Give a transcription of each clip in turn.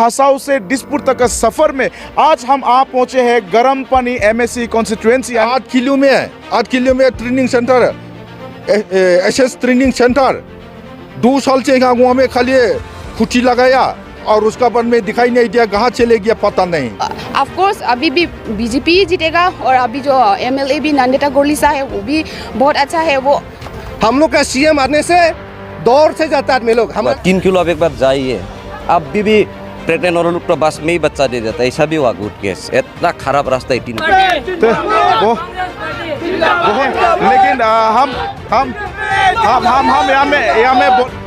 हसाओ से दिसपुर तक का सफर में आज हम आ पहुंचे हैं गरम पानी MSC कॉन्स्टिट्यूएंसी। 8 किलो में training centre SS training centre 2 साल से गाँव में खाली खुटी लगाया और उसका बाद में दिखाई नहीं दिया, कहाँ चले गया पता नहीं। ऑफ कोर्स अभी भी बीजेपी जीतेगा और अभी जो MLA भी नंदिता गोलीसा है वो भी बहुत अच्छा है। वो हम लोग का CM आने से दौड़ से जाता है लोग। हम 3 किलो अब एक बार जाइए, अब भी प्रेग्नेंट और लोग तो बस में ही बच्चा दे देता है, ऐसा भी हुआ गुड केस। इतना खराब रास्ता है 3 लेकिन हम यहाँ में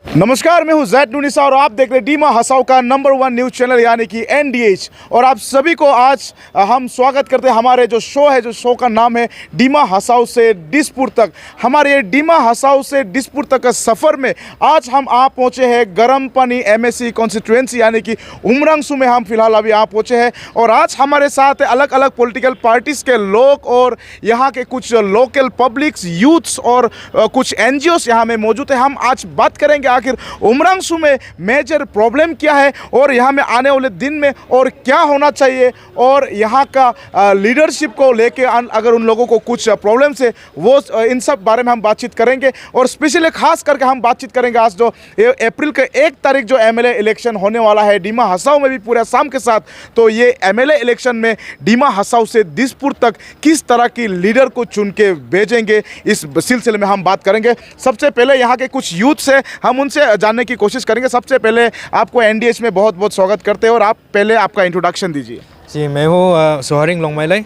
नमस्कार, मैं हूं जैद नूनिसा और आप देख रहे हैं डीमा हसाओ का नंबर 1 न्यूज़ चैनल यानी कि NDH। और आप सभी को आज हम स्वागत करते हैं हमारे जो शो का नाम है डीमा हसाओ से दिसपुर तक। हमारे ये डीमा हसाओ से दिसपुर तक का सफ़र में आज हम आ पहुंचे हैं गरम पानी MSC कॉन्स्टिट्यूएंसी यानी कि उमरंगसू में हम फिलहाल अभी आ पहुंचे हैं। और आज हमारे साथ अलग अलग पॉलिटिकल पार्टीज़ के लोग और यहाँ के कुछ लोकल पब्लिक्स, यूथ्स और कुछ NGOs यहाँ में मौजूद है। हम आज बात करेंगे आखिर उमरंगसू में मेजर प्रॉब्लम क्या है और यहाँ में आने वाले दिन में और क्या होना चाहिए, और यहाँ का लीडरशिप को लेके अगर उन लोगों को कुछ प्रॉब्लम्स है वो इन सब बारे में हम बातचीत करेंगे। और स्पेशली खास करके हम बातचीत करेंगे आज जो अप्रैल के 1 तारीख जो MLA इलेक्शन होने वाला है डीमा हसाओ में भी पूरे शाम के साथ। तो ये MLA इलेक्शन में डीमा हसाओ से दिसपुर तक किस तरह की लीडर को चुन के भेजेंगे, इस सिलसिले में हम बात करेंगे। सबसे पहले यहाँ के कुछ यूथ्स हैं, हम उनसे जानने की कोशिश करेंगे। सबसे पहले आपको NDH में बहुत बहुत स्वागत करते हैं और आप पहले आपका इंट्रोडक्शन दीजिए। जी, मैं हूँ सोहरिंग लोंगमाइलाई।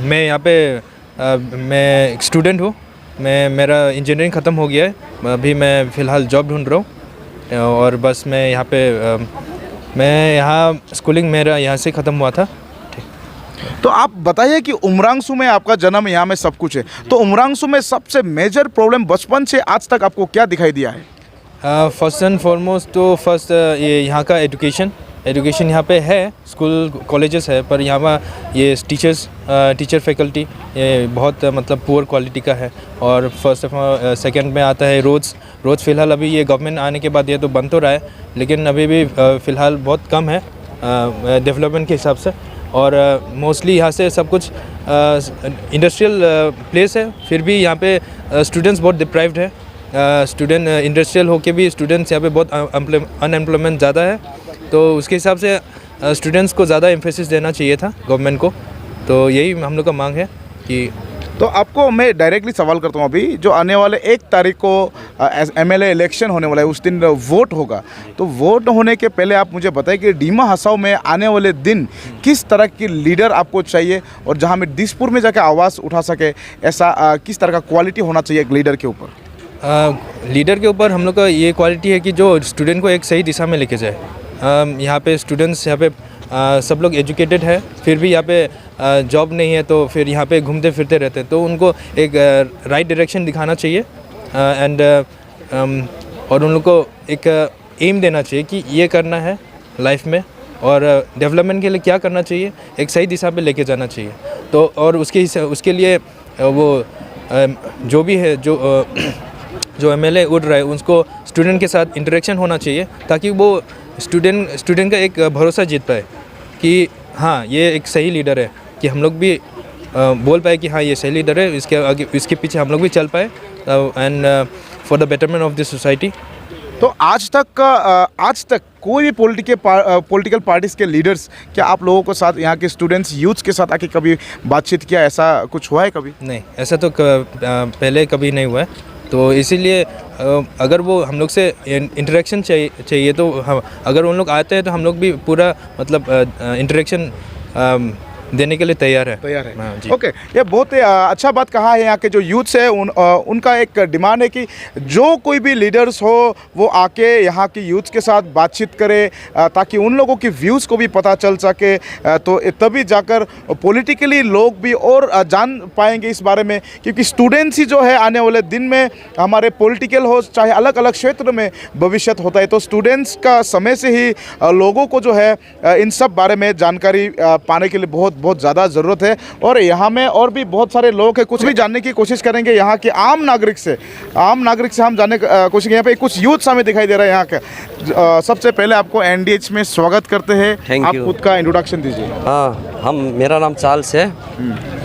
मैं यहाँ पे मैं एक स्टूडेंट हूँ। मेरा इंजीनियरिंग ख़त्म हो गया है, अभी मैं फ़िलहाल जॉब ढूंढ रहा हूँ। और बस मैं यहाँ पे मैं यहाँ स्कूलिंग मेरा यहाँ से ख़त्म हुआ था। तो आप बताइए कि उमरंगसू में आपका जन्म, यहाँ में सब कुछ है, तो उमरंगसू में सबसे मेजर प्रॉब्लम बचपन से आज तक आपको क्या दिखाई दिया है? फर्स्ट एंड फॉरमोस्ट तो ये यहाँ का एजुकेशन यहाँ पे है, स्कूल कॉलेजेस है, पर यहाँ पर ये टीचर फैकल्टी ये बहुत मतलब पुअर क्वालिटी का है। और फर्स्ट ऑफ सेकंड में आता है रोड्स फ़िलहाल अभी ये गवर्नमेंट आने के बाद ये तो बन तो रहा है, लेकिन अभी भी फ़िलहाल बहुत कम है डेवलपमेंट के हिसाब से। और मोस्टली यहाँ से सब कुछ इंडस्ट्रियल प्लेस है, फिर भी यहाँ पे स्टूडेंट्स बहुत डिप्राइव्ड है। स्टूडेंट इंडस्ट्रियल होके भी स्टूडेंट्स यहाँ पे बहुत अनएम्प्लॉयमेंट ज़्यादा है, तो उसके हिसाब से स्टूडेंट्स को ज़्यादा एम्फेसिस देना चाहिए था गवर्नमेंट को। तो यही हम लोग का मांग है कि तो आपको मैं डायरेक्टली सवाल करता हूँ, अभी जो आने वाले 1 तारीख को MLA इलेक्शन होने वाला है, उस दिन वोट होगा, तो वोट होने के पहले आप मुझे बताइए कि डीमा हसाओ में आने वाले दिन किस तरह की लीडर आपको चाहिए और जहाँ में दिसपुर में जाकर आवाज़ उठा सके, ऐसा किस तरह का क्वालिटी होना चाहिए एक लीडर के ऊपर? लीडर के ऊपर हम लोग का ये क्वालिटी है कि जो स्टूडेंट को एक सही दिशा में लेके जाए। यहाँ पे स्टूडेंट्स यहाँ पे सब लोग एजुकेटेड है, फिर भी यहाँ पे जॉब नहीं है, तो फिर यहाँ पे घूमते फिरते रहते हैं, तो उनको एक राइट डायरेक्शन दिखाना चाहिए। और उन लोग को एक एम देना चाहिए कि ये करना है लाइफ में और डेवलपमेंट के लिए क्या करना चाहिए, एक सही दिशा पे लेके जाना चाहिए। तो और उसके लिए वो जो भी है जो MLA उड़ रहा है उसको स्टूडेंट के साथ इंटरेक्शन होना चाहिए, ताकि वो स्टूडेंट का एक भरोसा जीत पाए कि हाँ ये एक सही लीडर है, कि हम लोग भी बोल पाए कि हाँ ये सही लीडर है, इसके पीछे हम लोग भी चल पाए and for the betterment of this society. तो आज तक कोई भी पॉलिटिकल पार्टीज़ के लीडर्स क्या आप लोगों के साथ, यहाँ के स्टूडेंट्स यूथ्स के साथ आके कभी बातचीत किया, ऐसा कुछ हुआ है कभी? नहीं, ऐसा तो पहले कभी नहीं हुआ है। तो इसीलिए अगर वो हम लोग से इंटरेक्शन चाहिए तो हम अगर उन लोग आते हैं तो हम लोग भी पूरा मतलब इंटरेक्शन देने के लिए तैयार है। हाँ जी। ओके, ये बहुत अच्छा बात कहा है। यहाँ के जो यूथ्स है उनका एक डिमांड है कि जो कोई भी लीडर्स हो वो आके यहाँ के यूथ्स के साथ बातचीत करे, ताकि उन लोगों की व्यूज़ को भी पता चल सके, तो तभी जाकर पॉलिटिकली लोग भी और जान पाएंगे इस बारे में। क्योंकि स्टूडेंट्स ही जो है आने वाले दिन में हमारे पॉलिटिकल हो चाहे अलग अलग क्षेत्र में भविष्य होता है, तो स्टूडेंट्स का समय से ही लोगों को जो है इन सब बारे में जानकारी पाने के लिए बहुत बहुत ज़्यादा ज़रूरत है। और यहाँ में और भी बहुत सारे लोग हैं, कुछ भी जानने की कोशिश करेंगे यहाँ के आम नागरिक से हम जानने की कोशिश। यहाँ पे कुछ यूथ हमें दिखाई दे रहा है यहाँ का। सबसे पहले आपको NDH में स्वागत करते हैं। Thank आप you. खुद का इंट्रोडक्शन दीजिए। हाँ, मेरा नाम चार्ल्स है।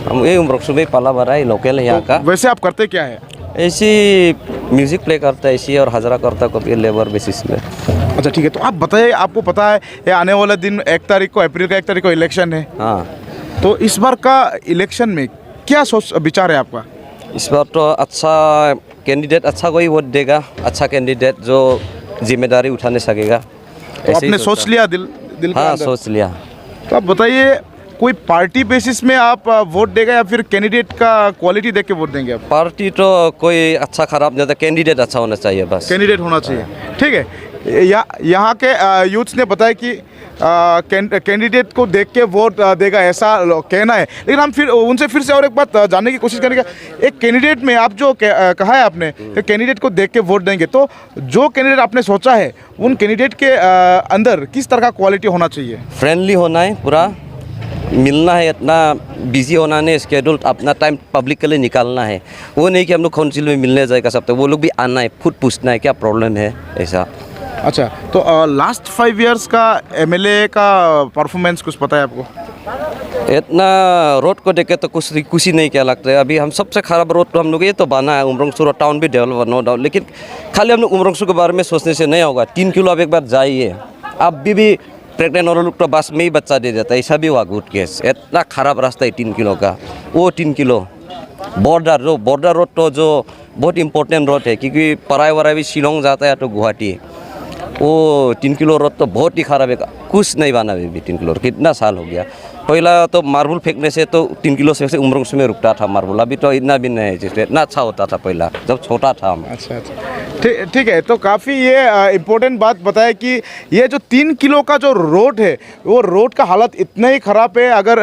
हम ये उम्रकसू में पला बड़ा है, लोकल है यहाँ का। वैसे आप करते क्या है? ऐसी म्यूज़िक प्ले करता है ऐसी, और हजरा करता कभी लेबर बेसिस में। अच्छा ठीक है, तो आप बताइए, आपको पता है ये आने वाला दिन 1 तारीख को, अप्रैल का 1 तारीख को इलेक्शन है। हाँ, तो इस बार का इलेक्शन में क्या सोच विचार है आपका? इस बार तो अच्छा कैंडिडेट, अच्छा कोई वोट देगा, अच्छा कैंडिडेट जो जिम्मेदारी उठाने सकेगा। तो आपने सोच लिया दिल के हाँ, अंदर? सोच लिया। तो आप बताइए, कोई पार्टी बेसिस में आप वोट देगा या फिर कैंडिडेट का क्वालिटी देख के वोट देंगे आप? पार्टी तो कोई अच्छा खराब नहीं होता, कैंडिडेट अच्छा होना चाहिए बस। कैंडिडेट होना चाहिए, ठीक है। यहाँ के यूथ्स ने बताया कि कैंडिडेट को देख के वोट देगा, ऐसा कहना है। लेकिन हम फिर उनसे फिर से और एक बात जानने की कोशिश करेंगे। एक कैंडिडेट में आप जो कहा है आपने कि कैंडिडेट को देख के वोट देंगे, तो जो कैंडिडेट आपने सोचा है उन कैंडिडेट के अंदर किस तरह का क्वालिटी होना चाहिए? फ्रेंडली होना है, पूरा मिलना है, इतना बिजी होना नहीं, स्केड्यूल अपना टाइम पब्लिक के लिए निकालना है। वो नहीं कि हम लोग काउंसिल में मिलने जाएगा सब, तो वो लोग भी आना है, खुद पूछना है क्या प्रॉब्लम है, ऐसा। अच्छा, तो लास्ट 5 इयर्स का MLA का परफॉर्मेंस कुछ पता है आपको? इतना रोड को देखे तो कुछ ही नहीं क्या लगता है। अभी हम सबसे खराब रोड तो हम लोग ये तो बना है, उमरंगसू टाउन भी डेवलप नो डाउट, लेकिन खाली हम लोग उमरंगसू के बारे में सोचने से नहीं होगा। 3 किलो आप एक बार जाइए, अब भी प्रेगनेंट और लोग तो बस में ही बच्चा दे देता है, ऐसा भी हुआ गुड केस। इतना खराब रास्ता है 3 किलो का, वो 3 किलो बॉर्डर रोड तो जो बहुत इंपॉर्टेंट रोड है, क्योंकि पढ़ाई वराई भी शिलोंग जाता है तो गुवाहाटी, वो 3 किलो रोड तो बहुत ही खराब है। कुछ नहीं बना अभी 3 किलो, कितना साल हो गया। पहला तो मार्बल फेंकने से तो 3 किलो से उमरंगसू में रुकता था मार्बल, अभी तो इतना भी नहीं है, इतना अच्छा होता था पहला जब छोटा था हम। अच्छा, ठीक है। तो काफ़ी ये इम्पोर्टेंट बात बताया कि ये जो 3 किलो का जो रोड है, वो रोड का हालत इतना ही ख़राब है। अगर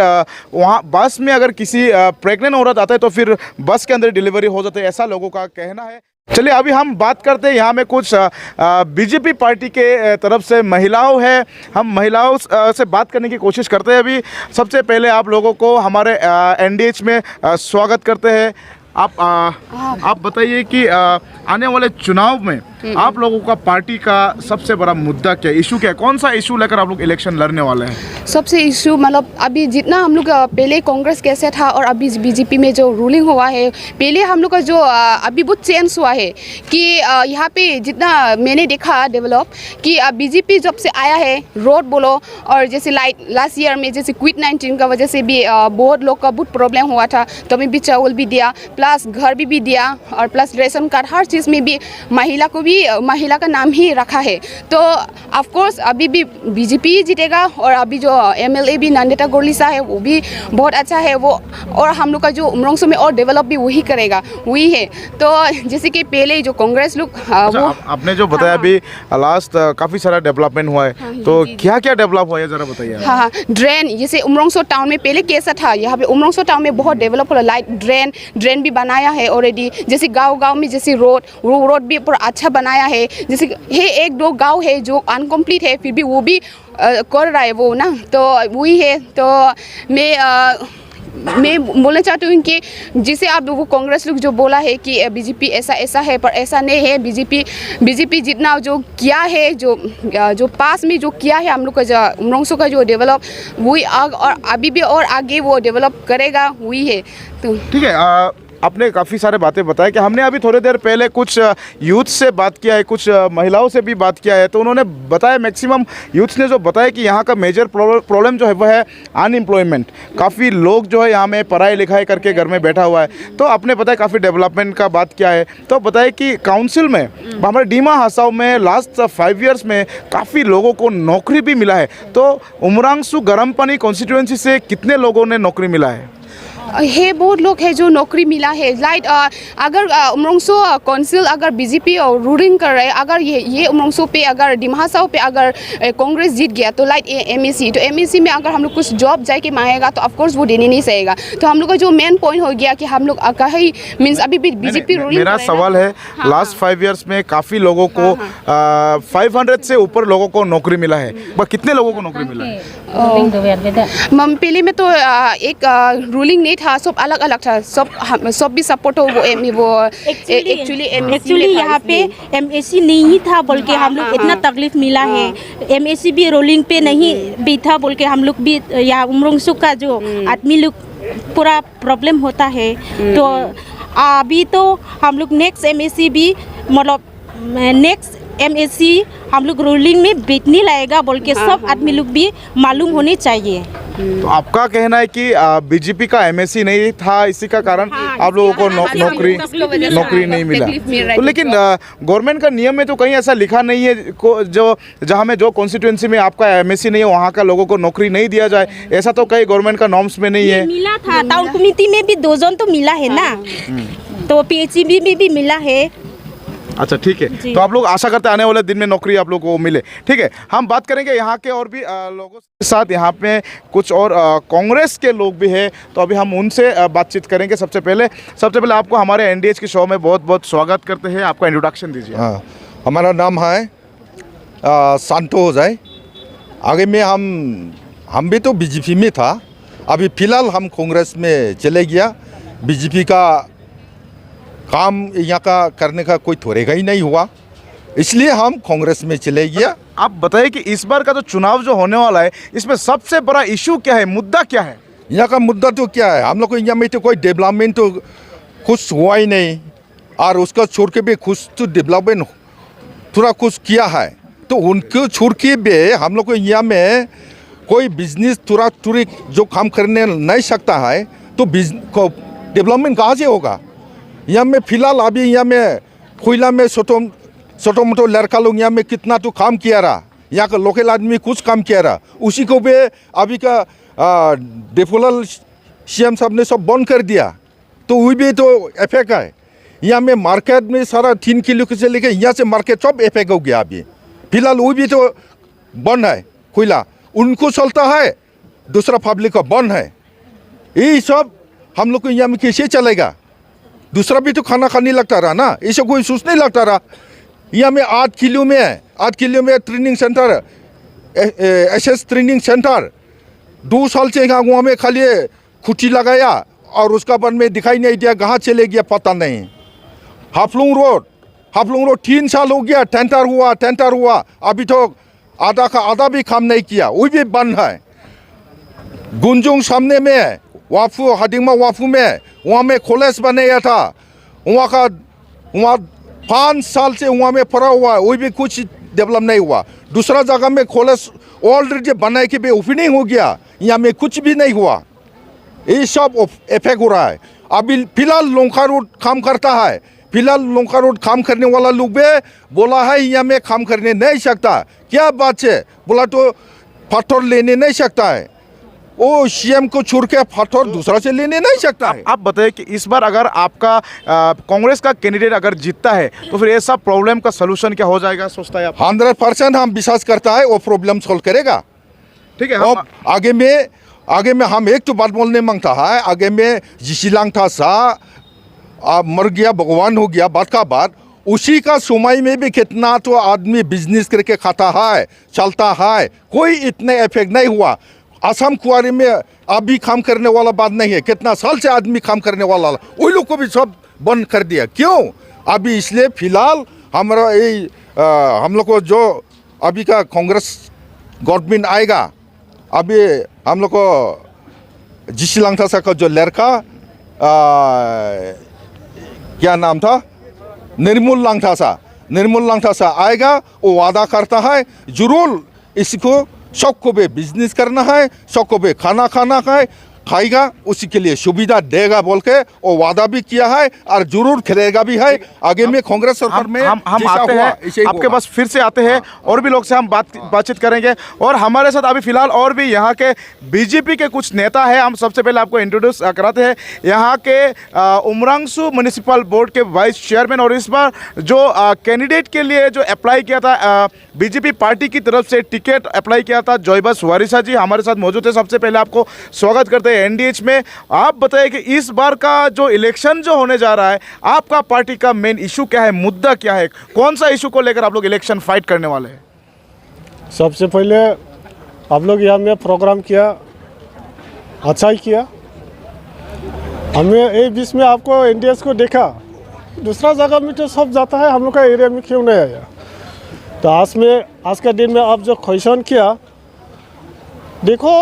वहाँ बस में अगर किसी प्रेग्नेंट औरत आता है तो फिर बस के अंदर डिलीवरी हो जाती है, ऐसा लोगों का कहना है। चलिए अभी हम बात करते हैं, यहाँ में कुछ BJP पार्टी के तरफ से महिलाओं है, हम महिलाओं से बात करने की कोशिश करते हैं। अभी सबसे पहले आप लोगों को हमारे NDH में स्वागत करते हैं। आप बताइए कि आने वाले चुनाव में आप लोगों का पार्टी का सबसे बड़ा मुद्दा क्या, इशू क्या है? कौन सा इशू लेकर आप लोग इलेक्शन लड़ने वाले हैं? सबसे इशू मतलब अभी जितना हम लोग पहले कांग्रेस कैसे था और अभी BJP में जो रूलिंग हुआ है, पहले हम लोग का जो अभी बहुत चेंज हुआ है कि यहाँ पे जितना मैंने देखा डेवलप कि BJP जब से आया है, रोड बोलो और जैसे लास्ट ईयर में जैसे कोविड-19 का वजह से भी बहुत लोग का बहुत प्रॉब्लम हुआ था, तो हमें भी चावल भी दिया, प्लस घर भी दिया, और प्लस रेशन कार्ड, हर चीज़ में भी महिला को भी महिला का नाम ही रखा है। तो ऑफ कोर्स अभी भी BJP जीतेगा, और अभी जो MLA भी नंदेता गोरलीसा है वो भी बहुत अच्छा है वो, और हम लोग का जो उमरंगसू में और डेवलप भी वही करेगा, वही है। तो जैसे कि पहले जो कांग्रेस लोग अच्छा, आपने जो बताया अभी लास्ट काफ़ी सारा डेवलपमेंट हुआ है, तो क्या क्या डेवलप हुआ है ज़रा बताइए। हाँ, ड्रेन जैसे उमरंगसू टाउन में पहले कैसा था, यहाँ पे उमरंगसू टाउन में बहुत डेवलप हो, लाइट ड्रेन भी बनाया है ऑलरेडी। जैसे गाँव में जैसे रोड भी पूरा अच्छा बनाया है। जैसे ये 1-2 गांव है जो अनकम्प्लीट है, फिर भी वो भी कर रहा है वो ना, तो वही है। तो मैं बोलना चाहती हूँ कि जिसे आप वो कांग्रेस लोग जो बोला है कि BJP ऐसा है, पर ऐसा नहीं है। BJP जितना जो किया है, जो पास में जो किया है हम लोग का उमरंगसू का जो डेवलप, वही और अभी भी और आगे वो डेवलप करेगा, वही है। तो ठीक है, आपने काफ़ी सारे बातें बताया कि हमने अभी थोड़ी देर पहले कुछ यूथ से बात किया है, कुछ महिलाओं से भी बात किया है, तो उन्होंने बताया, मैक्सिमम यूथ्स ने जो बताया कि यहाँ का मेजर प्रॉब्लम जो है वो है अनएम्प्लॉयमेंट। काफ़ी लोग जो है यहाँ में पढ़ाई लिखाई करके घर में बैठा हुआ है। तो आपने बताया काफ़ी डेवलपमेंट का बात किया है, तो बताया कि काउंसिल में हमारे डीमा हसाओ में लास्ट 5 इयर्स में काफ़ी लोगों को नौकरी भी मिला है। तो उमरंगसू गर्म पानी कॉन्स्टिट्यूएंसी से कितने लोगों ने नौकरी मिला है? है बहुत लोग है जो नौकरी मिला है लाइक अगर उमरोंगसो काउंसिल अगर बीजेपी और रूलिंग कर रहे अगर ये उमरोंगसो पे अगर डिमा हसाओ पे अगर कांग्रेस जीत गया तो लाइक एमएससी तो एमएससी में अगर हम लोग कुछ जॉब जाके मांगेगा तो ऑफकोर्स वो देने नहीं सकेगा तो हम लोग का जो मेन पॉइंट हो गया कि हम लोग कहीं मीन्स अभी भी बीजेपी रूलिंग मेरा सवाल है लास्ट 5 इयर्स में काफ़ी लोगों को 500 से ऊपर लोगों को नौकरी मिला है पर कितने लोगों को नौकरी मिला है पहले में तो एक रूलिंग नहीं था सब अलग अलग था सब भी सपोर्ट हो वो एक्चुअली यहाँ पे एमएससी नहीं था बोल के हम लोग इतना तकलीफ मिला है एमएससी भी रोलिंग पे नहीं भी था बोल के हम लोग भी यहाँ उमरोंगसो का जो आदमी लोग पूरा प्रॉब्लम होता है तो अभी तो हम लोग नेक्स्ट एमएससी भी मतलब नेक्स्ट एमएससी हम लोग रूलिंग में बैठने लाएगा बोल के सब आदमी लोग भी मालूम होने चाहिए। तो आपका कहना है कि बीजेपी का एमएससी नहीं था इसी का कारण आप लोगों को नौकरी नहीं मिला तो लेकिन गवर्नमेंट का नियम में तो कहीं ऐसा लिखा नहीं है जो जहाँ में जो कॉन्स्टिट्यूंसी में आपका एमएससी नहीं है वहाँ का लोगों को नौकरी नहीं दिया जाए ऐसा तो कहीं गवर्नमेंट का नॉर्म्स में नहीं है। मिला था टाउन कमेटी में भी 2 जन तो मिला है ना तो पीएचईबी में भी मिला है। अच्छा ठीक है तो आप लोग आशा करते हैं आने वाले दिन में नौकरी आप लोगों को मिले। ठीक है हम बात करेंगे यहाँ के और भी लोगों के साथ यहाँ पे कुछ और कांग्रेस के लोग भी हैं तो अभी हम उनसे बातचीत करेंगे। सबसे पहले आपको हमारे एनडीएच के शो में बहुत बहुत स्वागत करते हैं। आपका इंट्रोडक्शन दीजिए। हाँ हमारा नाम है शांतो हो जाए। आगे में हम भी तो बीजेपी में था अभी फ़िलहाल हम कांग्रेस में चले गया। बीजेपी का काम यहाँ का करने का कोई थोड़ेगा ही नहीं हुआ इसलिए हम कांग्रेस में चले गया। आप बताइए कि इस बार का जो चुनाव जो होने वाला है इसमें सबसे बड़ा इशू क्या है मुद्दा क्या है? यहाँ का मुद्दा तो क्या है हम लोग को यहाँ में तो कोई डेवलपमेंट तो कुछ हुआ ही नहीं और उसका छोड़ के भी कुछ तो डेवलपमेंट थोड़ा कुछ किया है तो उनको छोड़ के भी हम लोग को यहाँ में कोई बिजनेस थोड़ा थोड़ी जो काम करने नहीं सकता है तो डेवलपमेंट कहाँ से होगा। यहाँ में फ़िलहाल अभी यहाँ में कोयला में छोटो मोटो लड़का लोग यहाँ में कितना तो काम किया रहा यहाँ का लोकल आदमी कुछ काम किया रहा उसी को भी अभी का डेफोलल सीएम साहब ने सब बंद कर दिया तो वो भी तो इफेक्ट है। यहाँ में मार्केट में सारा 3 किलो से लेके यहाँ से मार्केट सब इफेक्ट हो गया अभी फ़िलहाल वो भी तो बंद है कोयला उनको चलता है दूसरा पब्लिक का बंद है। यही सब हम लोग को यहाँ में कैसे चलेगा दूसरा भी तो खाना खाने लगता रहा ना इसे कोई सोच नहीं लगता रहा। यहाँ में 8 किलो में training centre SS training centre 2 साल से वहाँ में खाली खुटी लगाया और उसका बाद में दिखाई नहीं दिया कहाँ चले गया पता नहीं। हाफलुंग रोड 3 साल हो गया टेंटर हुआ अभी तो आधा का आधा भी काम नहीं किया वो भी बंद है। गुंजुंग सामने में वाफू हादिंगमा वाफू में वहाँ में कॉलेज बनाया था वहाँ 5 साल से वहाँ में पड़ा हुआ है वो भी कुछ डेवलप नहीं हुआ। दूसरा जगह में कॉलेज ऑलरेडी बनाए के भी ओपनिंग हो गया यहाँ में कुछ भी नहीं हुआ। ये सब इफेक्ट हो रहा है। अभी फ़िलहाल लोंका रोड काम करता है फ़िलहाल लोंका रोड काम करने वाला लोग भी बोला है यहाँ में काम करने नहीं सकता क्या बात है बोला तो पत्थर लेने नहीं सकता है वो सीएम को छोड़ के पत्थर दूसरा से लेने नहीं सकता है। आप बताइए कि इस बार अगर आपका कांग्रेस का कैंडिडेट अगर जीतता है तो फिर ये सब प्रॉब्लम का सलूशन क्या हो जाएगा सोचता है आप? 100% हम विश्वास करता है वो प्रॉब्लम सॉल्व करेगा। ठीक है आगे में हम एक तो बात बोलने मांगता है आगे में जिशिलांग था सा मर गया भगवान हो गया बात का बात उसी का समय में भी कितना तो आदमी बिजनेस करके खाता है चलता है कोई इतने इफेक्ट नहीं हुआ। असम कुआरी में अभी काम करने वाला बात नहीं है कितना साल से आदमी काम करने वाला वही लोग को भी सब बंद कर दिया क्यों अभी इसलिए फ़िलहाल हमारा यही हम लोग को जो अभी का कांग्रेस गवर्नमेंट आएगा अभी हम लोग को जिशी लांगथासा का जो लड़का क्या नाम था निर्मल लांगथासा आएगा वो वादा करता है जरूर इसको सबको भी बिजनेस करना है सबको भी खाना है खाएगा, उसी के लिए सुविधा देगा बोल के और वादा भी किया है और जरूर करेगा भी है। आगे में कांग्रेस सरकार में हम जैसा आते हुआ, हैं ऐसे ही आपके होगा। पास फिर से आते हैं और भी लोग से हम बातचीत करेंगे। और हमारे साथ अभी फिलहाल और भी यहाँ के बीजेपी के कुछ नेता हैं। हम सबसे पहले आपको इंट्रोड्यूस कराते हैं यहाँ के उमरांसू म्युनिसिपल बोर्ड के वाइस चेयरमैन और इस बार जो कैंडिडेट के लिए जो अप्लाई किया था बीजेपी पार्टी की तरफ से टिकट अप्लाई किया था, जोयबस वारिसा जी हमारे साथ मौजूद है। सबसे पहले आपको स्वागत करते हैं एनडीएच में। आप बताइए कि इस बार का जो इलेक्शन जो होने जा रहा है, आपका पार्टी का मेन इशू क्या है, मुद्दा क्या है, कौन सा इशू को लेकर आप लोग इलेक्शन फाइट करने वाले हैं? सबसे पहले आप लोग यहाँ में प्रोग्राम किया, अच्छा ही किया। हमें एक बीच में आपको एनडीएच को देखा, दूसरा जगह में तो सब जाता है, हम लोग का एरिया में क्यों नहीं आया? तो आज का दिन में आप जो क्वेश्चन किया, देखो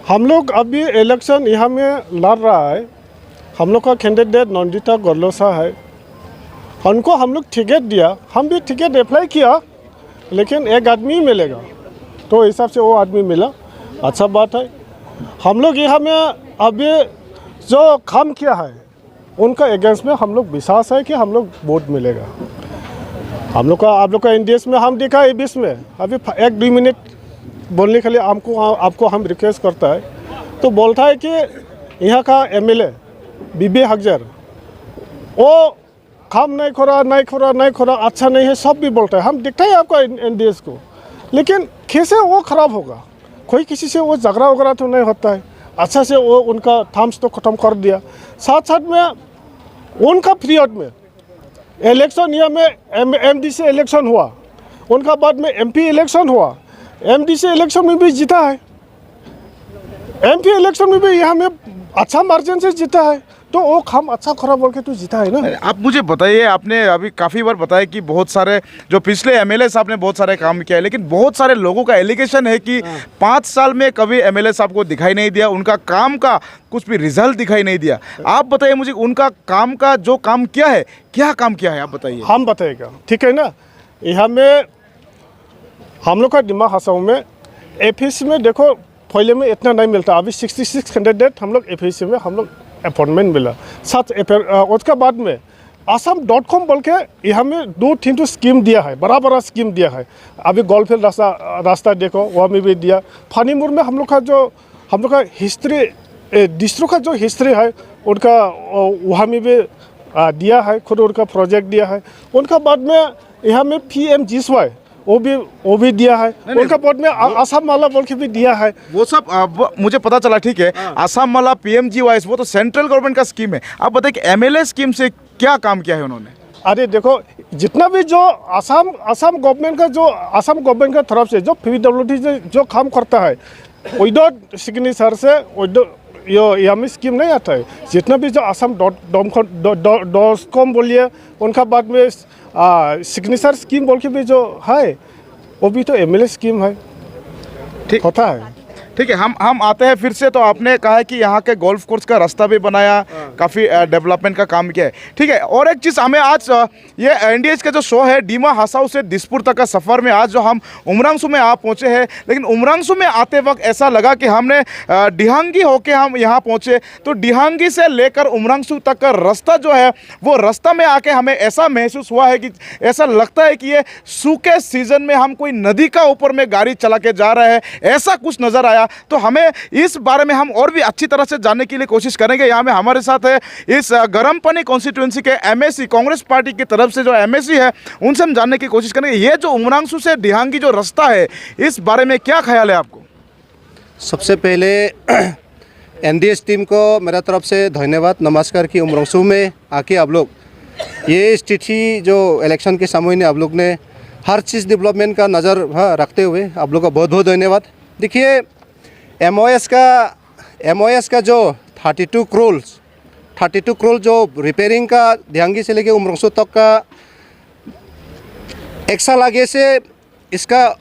हम लोग अभी इलेक्शन यहाँ में लड़ रहा है। हम लोग का कैंडिडेट नंदिता गरलोसा है, उनको हम लोग टिकट दिया, हम भी टिकट अप्लाई किया, लेकिन एक आदमी ही मिलेगा, तो हिसाब से वो आदमी मिला, अच्छा बात है। हम लोग यहाँ में अभी जो काम किया है उनका अगेंस्ट में हम लोग विश्वास है कि हम लोग वोट मिलेगा। हम लोग का आप लोग का एनडीएस में हम देखा है, बीच में अभी 1-2 मिनट बोलने के लिए आपको हम रिक्वेस्ट करता है, तो बोलता है कि यहाँ का एमएलए बीबी हकजर वो काम नहीं खोरा, अच्छा नहीं है, सब भी बोलता है। हम देखते हैं आपका एनडीएस को, लेकिन कैसे वो खराब होगा? कोई किसी से वो झगड़ा वगैरह तो नहीं होता है, अच्छा से वो उनका थम्स तो ख़त्म कर दिया। साथ साथ में उनका पीरियड में इलेक्शन यहाँ में एमडीसी इलेक्शन हुआ, उनका बाद में एमपी इलेक्शन हुआ, एमडीसी इलेक्शन में भी जीता है, एमपी इलेक्शन में भी यहाँ में अच्छा मार्जिन से जीता है, तो वो काम अच्छा खराब बोल के तो जीता है ना। आप मुझे बताइए, आपने अभी काफ़ी बार बताया कि बहुत सारे जो पिछले एमएलए साहब ने बहुत सारे काम किया है, लेकिन बहुत सारे लोगों का एलिगेशन है कि 5 साल में कभी एमएलए साहब को दिखाई नहीं दिया, उनका काम का कुछ भी रिजल्ट दिखाई नहीं दिया। आप बताइए मुझे, उनका काम का जो काम किया है, क्या काम किया है, आप बताइए। हम बताएगा, ठीक है ना। यहाँ में हम लोग का डिमा हसाओ में एफएसी में देखो पहले में इतना नहीं मिलता, अभी 66 कैंडिडेट हम लोग एफएसी में हम लोग अपॉइंटमेंट मिला। साथ उसके बाद में असम.com बोल के यहाँ में 2-3 स्कीम दिया है, बड़ा स्कीम दिया है। अभी गोलफील्ड रास्ता देखो, वहाँ में भी दिया। फानीमुर में हम लोग का हिस्ट्री डिस्ट्रिक्ट का जो हिस्ट्री है उनका वहाँ में भी दिया है, खुद उनका प्रोजेक्ट दिया है। उनका बाद में यहाँ में PMGSY वो भी दिया है, उनका बोर्ड में आसाम माला बोल के भी दिया है। वो सब मुझे पता चला, ठीक है। आसाम माला PMGY वो तो सेंट्रल गवर्नमेंट का स्कीम है। आप बताइए कि एमएलए स्कीम से क्या काम किया है उन्होंने? अरे देखो, जितना भी जो आसाम गवर्नमेंट का तरफ से जो PWD से जो काम करता है, विदाउट सिग्नेचर से यहाँ में स्कीम नहीं आता है। जितना भी जो असम.com बोलिए, उनका बाद में सिग्नेचर स्कीम बोल के भी जो है, वो भी तो एमएलए स्कीम है, ठीक होता है। ठीक है, हम आते हैं फिर से। तो आपने कहा है कि यहाँ के गोल्फ कोर्स का रास्ता भी बनाया, काफ़ी डेवलपमेंट का काम किया है, ठीक है। और एक चीज़ हमें आज ये एनडीएच का जो शो है, डिमा हसाओ से दिसपुर तक का सफ़र में आज जो हम उमरांसू में आ पहुँचे हैं, लेकिन उमरांसू में आते वक्त ऐसा लगा कि हमने डिहांगी होके हम यहाँ पहुँचे, तो डिहांगी से लेकर उमरांसू तक का रास्ता जो है, वो रास्ता में आके हमें ऐसा महसूस हुआ है कि ऐसा लगता है कि ये सूखे सीजन में हम कोई नदी का ऊपर में गाड़ी चला के जा रहे हैं, ऐसा कुछ नज़र आया। तो हमें इस बारे में हम और भी अच्छी तरह से जानने के लिए कोशिश करेंगे। यहाँ में हमारे साथ है इस गरमपनी कॉन्स्टिट्यूंसी के एमएसी, कांग्रेस पार्टी की तरफ से जो एमएसी है, उनसे हम जानने की कोशिश करेंगे ये जो उमरांसू से डिहांगी जो रास्ता है, इस बारे में क्या ख्याल है आपको? सबसे पहले एनडीएच टीम को मेरा तरफ से धन्यवाद, नमस्कार कि उमरांसू में आके आप लोग ये स्थिति जो इलेक्शन के समय ने आप लोग ने हर चीज़ डेवलपमेंट का नज़र रखते हुए आप लोग का बहुत बहुत धन्यवाद। देखिए, एमओएस का जो 32 करोड़ जो रिपेयरिंग का डिहांगी से लेके उमरांसू तक का 1 साल आगे से, इसका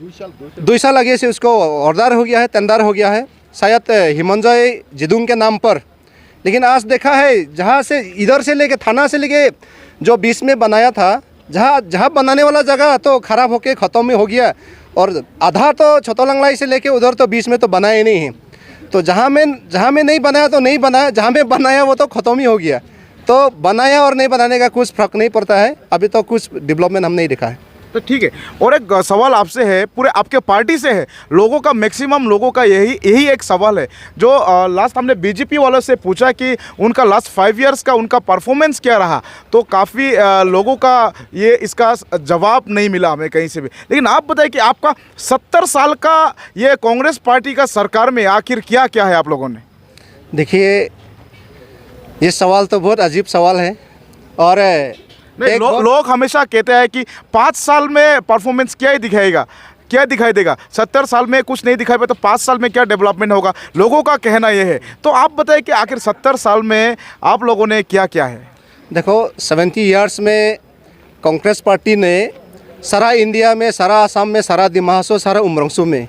2 साल आगे से उसको ऑर्डर हो गया है, टेंडर हो गया है, शायद हिमंजय जिदुंग के नाम पर। लेकिन आज देखा है, जहाँ से इधर से लेके थाना से लेके जो बीच में बनाया था, जहाँ बनाने वाला जगह तो ख़राब होके ख़त्म में हो गया, और आधा तो छोटोलंगलाई से लेके उधर तो बीच में तो बना ही नहीं है। तो जहाँ में नहीं बनाया तो नहीं बनाया, जहाँ में बनाया वो तो ख़त्म ही हो गया। तो बनाया और नहीं बनाने का कुछ फर्क नहीं पड़ता है। अभी तो कुछ डेवलपमेंट हम नहीं देखा है। तो ठीक है, और एक सवाल आपसे है, पूरे आपके पार्टी से है, लोगों का मैक्सिमम लोगों का यही एक सवाल है जो लास्ट हमने बीजेपी वालों से पूछा कि उनका लास्ट 5 इयर्स का उनका परफॉर्मेंस क्या रहा, तो काफ़ी लोगों का ये इसका जवाब नहीं मिला हमें कहीं से भी। लेकिन आप बताइए कि आपका 70 साल का ये कांग्रेस पार्टी का सरकार में आखिर क्या क्या है आप लोगों ने? देखिए, ये सवाल तो बहुत अजीब सवाल है। और नहीं, लोग हमेशा कहते हैं कि 5 साल में परफॉर्मेंस क्या ही दिखाएगा, क्या दिखाई देगा, 70 साल में कुछ नहीं दिखाई पाए तो 5 साल में क्या डेवलपमेंट होगा, लोगों का कहना यह है। तो आप बताएं कि आखिर 70 साल में आप लोगों ने क्या क्या है? देखो, 70 इयर्स में कांग्रेस पार्टी ने सारा इंडिया में, सारा आसाम में, सारा दिमा हासाओ, सारा उमरंसू में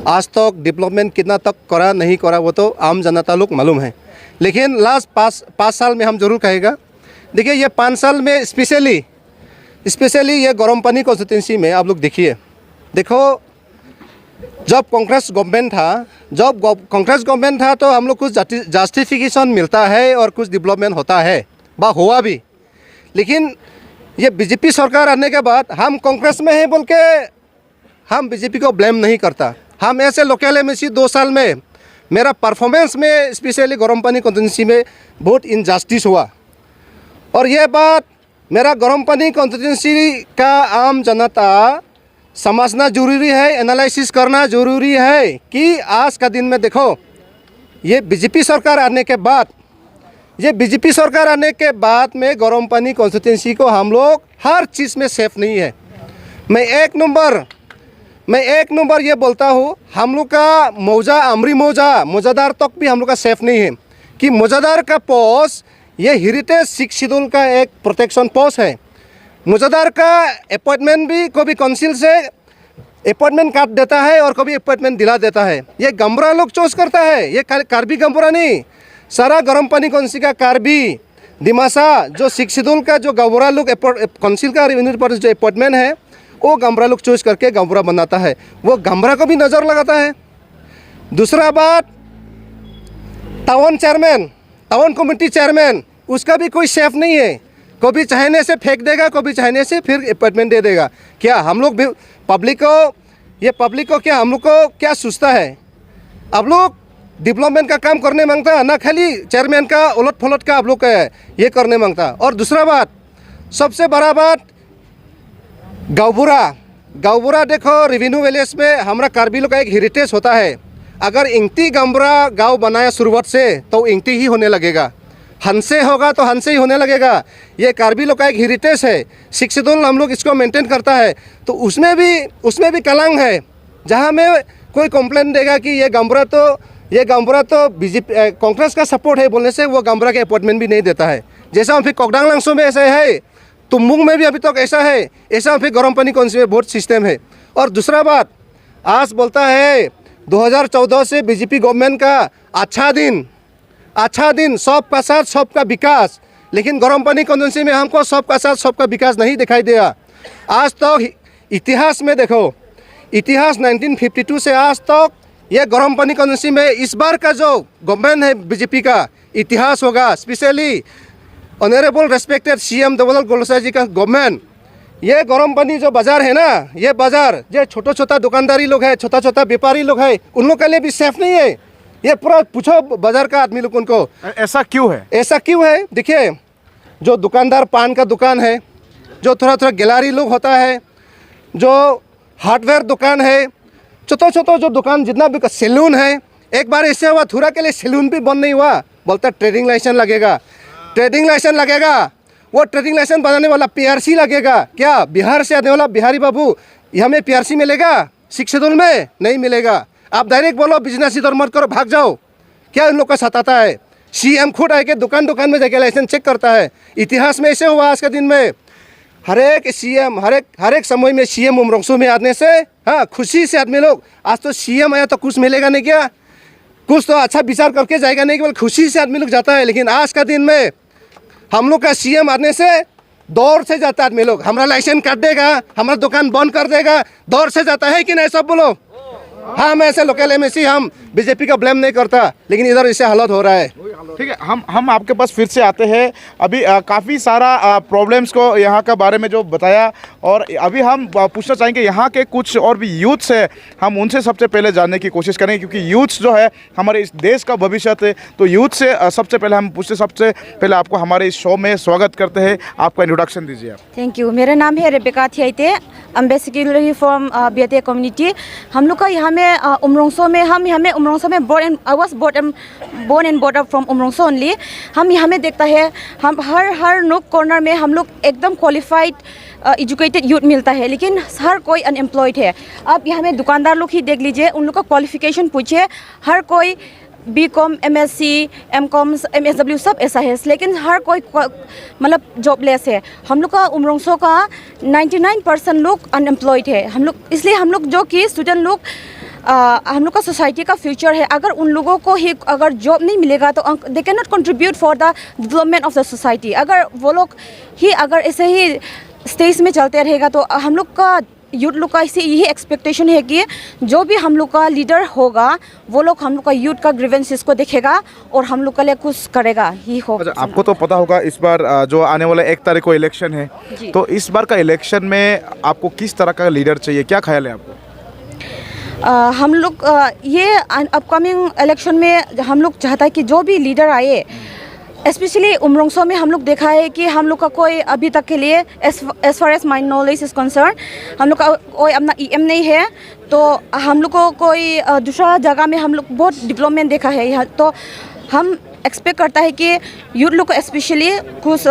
आज तक डेवलपमेंट कितना तक करा नहीं करा वो तो आम जनता लोग मालूम है। लेकिन लास्ट 5 साल में हम जरूर कहेगा। देखिए, ये 5 साल में स्पेशली ये गरम पानी कॉन्स्टिट्यूंसी में आप लोग देखिए, देखो जब कांग्रेस गवर्नमेंट था तो हम लोग कुछ जस्टिफिकेशन मिलता है और कुछ डेवलपमेंट होता है, हुआ भी। लेकिन ये बीजेपी सरकार आने के बाद हम कांग्रेस में हैं बोल के हम बीजेपी को ब्लेम नहीं करता। हम ऐसे लोकल एमएलसी 2 साल में मेरा परफॉर्मेंस में स्पेशली गरम पानी कॉन्स्टिट्यूंसी में बहुत इनजस्टिस हुआ। और ये बात मेरा गरम पानी कॉन्स्टिट्यूंसी का आम जनता समझना जरूरी है, एनालिसिस करना जरूरी है कि आज का दिन में देखो, ये बीजेपी सरकार आने के बाद में गरम पानी कॉन्स्टिट्यूंसी को हम लोग हर चीज़ में सेफ नहीं है। मैं एक नंबर ये बोलता हूँ, हम लोग का मौजादार तक भी हम लोग का सेफ नहीं है। कि मौजादार का पोस्ट ये हेरिटेज 6 शेड्यूल का एक प्रोटेक्शन पोस्ट है। मौजादार का अपॉइंटमेंट भी कभी काउंसिल से अपॉइंटमेंट काट देता है और कभी अपॉइंटमेंट दिला देता है। ये गंबरा लोग चूज करता है, ये कार्बी गंबरा नहीं, सारा गरम पानी कौंसिल का कार्बी दिमासा जो 6 शेड्यूल का जो गंबरा लोग काउंसिल का रेवेन्यू पर जो अपॉइंटमेंट है वो गंबरा लोग चूज करके गंबरा बनाता है, वो गंबरा को भी नज़र लगाता है। दूसरा बात, टाउन कमेटी चेयरमैन उसका भी कोई सेफ नहीं है, कभी चाहने से फेंक देगा, कभी चाहने से फिर अपॉइंटमेंट दे देगा। क्या हम लोग भी पब्लिक को क्या हम लोग को क्या सोचता है? आप लोग डेवलपमेंट का काम करने मांगता है ना, खाली चेयरमैन का उलट फलट का आप लोग ये करने मांगता। और दूसरा बात, सबसे बड़ा बात, गाँवबुरा देखो, रेवेन्यू विलेज में हमारा कार्बी लोग का एक हेरिटेज होता है। अगर इंगती गंबरा गांव बनाया शुरुआत से तो इंगती ही होने लगेगा, हंसे होगा तो हंसे ही होने लगेगा। ये कार्बी लोग का एक हेरिटेज है, 6 शेड्यूल हम लोग इसको मेंटेन करता है। तो उसमें भी कलंक है, जहाँ में कोई कंप्लेंट देगा कि ये गंबरा तो बीजेपी कांग्रेस का सपोर्ट है बोलने से वो गंबरा के अपॉइंटमेंट भी नहीं देता है। जैसा फिर कोकडांग लांगसो में ऐसा है, तुम्बुंग में भी अभी तक ऐसा है, ऐसा फिर गरम पानी कौन में बहुत सिस्टम है। और दूसरा बात, आज बोलता है 2014 से बीजेपी गवर्नमेंट का अच्छा दिन, सबका साथ सबका विकास, लेकिन गरम पानी कॉन्स्टिट्यूंसी में हमको सबका साथ सबका विकास नहीं दिखाई दिया। आज तक इतिहास में देखो, इतिहास 1952 से आज तक ये गरम पानी कॉन्स्टिट्यूंसी में इस बार का जो गवर्नमेंट है बीजेपी का इतिहास होगा। Specially honourable respected CM Debolal Gorlosa ji का गवर्नमेंट, ये गरम पानी जो बाज़ार है ना, ये बाज़ार जो छोटा दुकानदारी लोग है, छोटा व्यापारी लोग है, उन लोग के लिए भी सेफ नहीं है। ये पूरा पूछो बाज़ार का आदमी लोग उनको, ऐसा क्यों है? देखिए, जो दुकानदार पान का दुकान है, जो थोड़ा गैलरी लोग होता है, जो हार्डवेयर दुकान है, छोटा जो दुकान जितना भी, सैलून है, एक बार ऐसे हुआ थोड़ा के लिए सैलून भी बंद नहीं हुआ, बोलता ट्रेडिंग लाइसेंस लगेगा। वो ट्रेडिंग लाइसेंस बनाने वाला पीआरसी लगेगा। क्या बिहार से आने वाला बिहारी बाबू हमें पीआरसी मिलेगा? 6 शेड्यूल में नहीं मिलेगा। आप डायरेक्ट बोलो बिजनेस इधर मत करो, भाग जाओ, क्या इन लोग का सताता है? सीएम खुद आके दुकान में जाके लाइसेंस चेक करता है। इतिहास में ऐसे हुआ आज के दिन में, हर एक समय में सीएम उमरंसू में आने से, हाँ, खुशी से आदमी लोग, आज तो सीएम आया तो कुछ मिलेगा नहीं, क्या कुछ तो अच्छा विचार करके जाएगा नहीं, केवल खुशी से आदमी लोग जाता है। लेकिन आज का दिन में हम लोग का सीएम आने से दौड़ से जाता है आदमी लोग, हमारा लाइसेंस काट देगा, हमारा दुकान बंद कर देगा, दौड़ से जाता है कि नहीं? सब बोलो, हाँ, मैं ऐसे लोकल एमएससी हम बीजेपी का ब्लेम नहीं करता, लेकिन इधर इससे हालत हो रहा है। ठीक है, हम आपके पास फिर से आते हैं। अभी काफ़ी सारा प्रॉब्लम्स को यहाँ का बारे में जो बताया, और अभी हम पूछना चाहेंगे यहाँ के कुछ और भी यूथ्स है, हम उनसे सबसे पहले जानने की कोशिश करेंगे, क्योंकि यूथ्स जो है हमारे इस देश का भविष्य है। तो यूथ से सबसे पहले हम पूछते, सबसे पहले आपको हमारे इस शो में स्वागत करते हैं। आपका इंट्रोडक्शन दीजिए आप। Thank you. मेरा नाम है रेबिका थियाइते। हम बेसिकली फ्रॉम बीएटी कम्युनिटी। हम लोग का यहाँ में उमरोंगसो में, हम यहाँ में उमरोंगसो में born and brought up from Umrangso only. हम यहाँ में देखता है, हम हर नोक कॉर्नर में हम लोग एकदम क्वालिफाइड एजुकेटेड यूथ मिलता है, लेकिन हर कोई अनएम्प्लॉयड है। अब यहाँ में दुकानदार लोग ही देख लीजिए, उन लोग का क्वालिफिकेशन पूछिए, हर कोई BCom, MSc, MCom, MSW सब ऐसा है, लेकिन हर कोई मतलब जॉबलेस है। हम लोग का उमरोंगसो का 99% लोग अनएम्प्लॉयड है। हम लोग इसलिए हम लोग जो कि स्टूडेंट लोग हम लोग का सोसाइटी का फ्यूचर है। अगर उन लोगों को ही अगर जॉब नहीं मिलेगा तो they can not contribute for the development of the society. अगर वो लोग ही अगर ऐसे ही स्टेज में चलते रहेगा तो हम लोग का यूथ लोग का इसे यही एक्सपेक्टेशन है कि जो भी हम लोग का लीडर होगा वो लोग हम लोग का यूथ का ग्रीवेंसेस को देखेगा और हम लोग के लिए कुछ करेगा ही हो। अच्छा, आपको तो पता होगा इस बार जो आने वाला 1 तारीख को इलेक्शन है, तो इस बार का इलेक्शन में आपको किस तरह का लीडर चाहिए, क्या ख्याल है आपको? हम लोग ये अपकमिंग इलेक्शन में हम लोग चाहता है कि जो भी लीडर आए, स्पेशली उमरोंगसो में हम लोग देखा है कि हम लोग का कोई अभी तक के लिए as far as my knowledge is concerned, हम लोग का कोई अपना EM नहीं है। तो हम लोग को कोई दूसरा जगह में हम लोग बहुत डेवलपमेंट देखा है यहाँ। तो हम एक्सपेक्ट करता है कि यूथ लोग को स्पेशली कुछ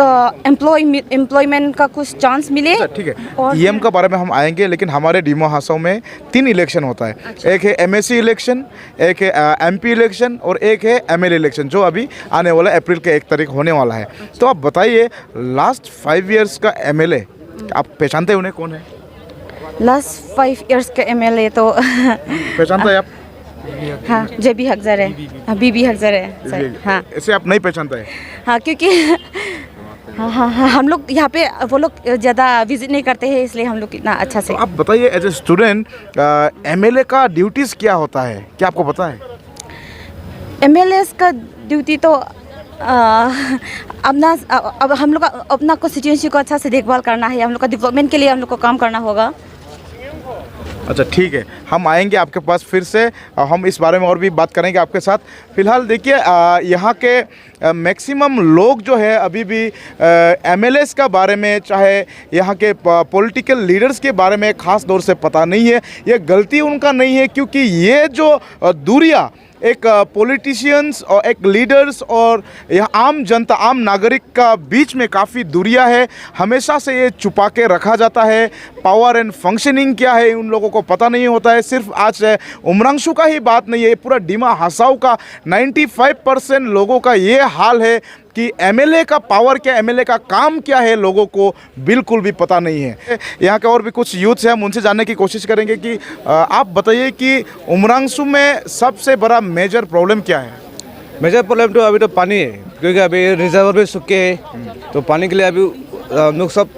एम्प्लॉयमेंट का कुछ चांस मिले। ठीक है, EM का बारे में हम आएंगे, लेकिन हमारे डिमो हासाओ में 3 इलेक्शन होता है। एक है MSc इलेक्शन, एक है MP इलेक्शन और एक है MLA इलेक्शन, जो अभी आने वाला अप्रैल के 1 तारीख होने वाला है। तो आप बताइए, लास्ट 5 इयर्स का MLA आप पहचानते हैं उन्हें, कौन है? लास्ट 5 इयर्स का MLA तो पहचानते हैं आप? हाँ, JB हकजर है, BB हकजर है सर। हाँ, इसे आप नहीं पहचानते हैं? हाँ, क्योंकि हाँ, हम लोग यहाँ पे वो लोग ज़्यादा विजिट नहीं करते हैं, इसलिए हम लोग इतना अच्छा से। तो आप बताइए, एज ए स्टूडेंट MLA का ड्यूटीज़ क्या होता है, क्या आपको पता है? MLAs का ड्यूटी तो अपना अब हम लोग का अपना कॉन्स्टिट्यूएंसी को अच्छा से देखभाल करना है। हम लोग का डेवलपमेंट के लिए हम लोग को काम करना होगा। अच्छा, ठीक है, हम आएंगे आपके पास फिर से, हम इस बारे में और भी बात करेंगे आपके साथ। फिलहाल देखिए, यहाँ के मैक्सिमम लोग जो है अभी भी MLAs का बारे में, चाहे यहाँ के पॉलिटिकल लीडर्स के बारे में ख़ास तौर से पता नहीं है। ये गलती उनका नहीं है, क्योंकि ये जो दूरियाँ एक पॉलिटिशियंस और एक लीडर्स और यह आम जनता, आम नागरिक का बीच में काफ़ी दूरियां है। हमेशा से ये छुपा के रखा जाता है। पावर एंड फंक्शनिंग क्या है उन लोगों को पता नहीं होता है। सिर्फ आज उमरांशु का ही बात नहीं है, पूरा डिमा हासाओ का 95% लोगों का ये हाल है कि MLA का पावर क्या, MLA का काम क्या है, लोगों को बिल्कुल भी पता नहीं है। यहाँ के और भी कुछ यूथ हैं, हम उनसे जानने की कोशिश करेंगे कि आप बताइए कि उमरांशु में सबसे बड़ा मेजर प्रॉब्लम क्या है? मेजर प्रॉब्लम तो अभी तो पानी है, क्योंकि अभी रिजर्वर भी सूखे हैं, तो पानी के लिए अभी हम लोग सब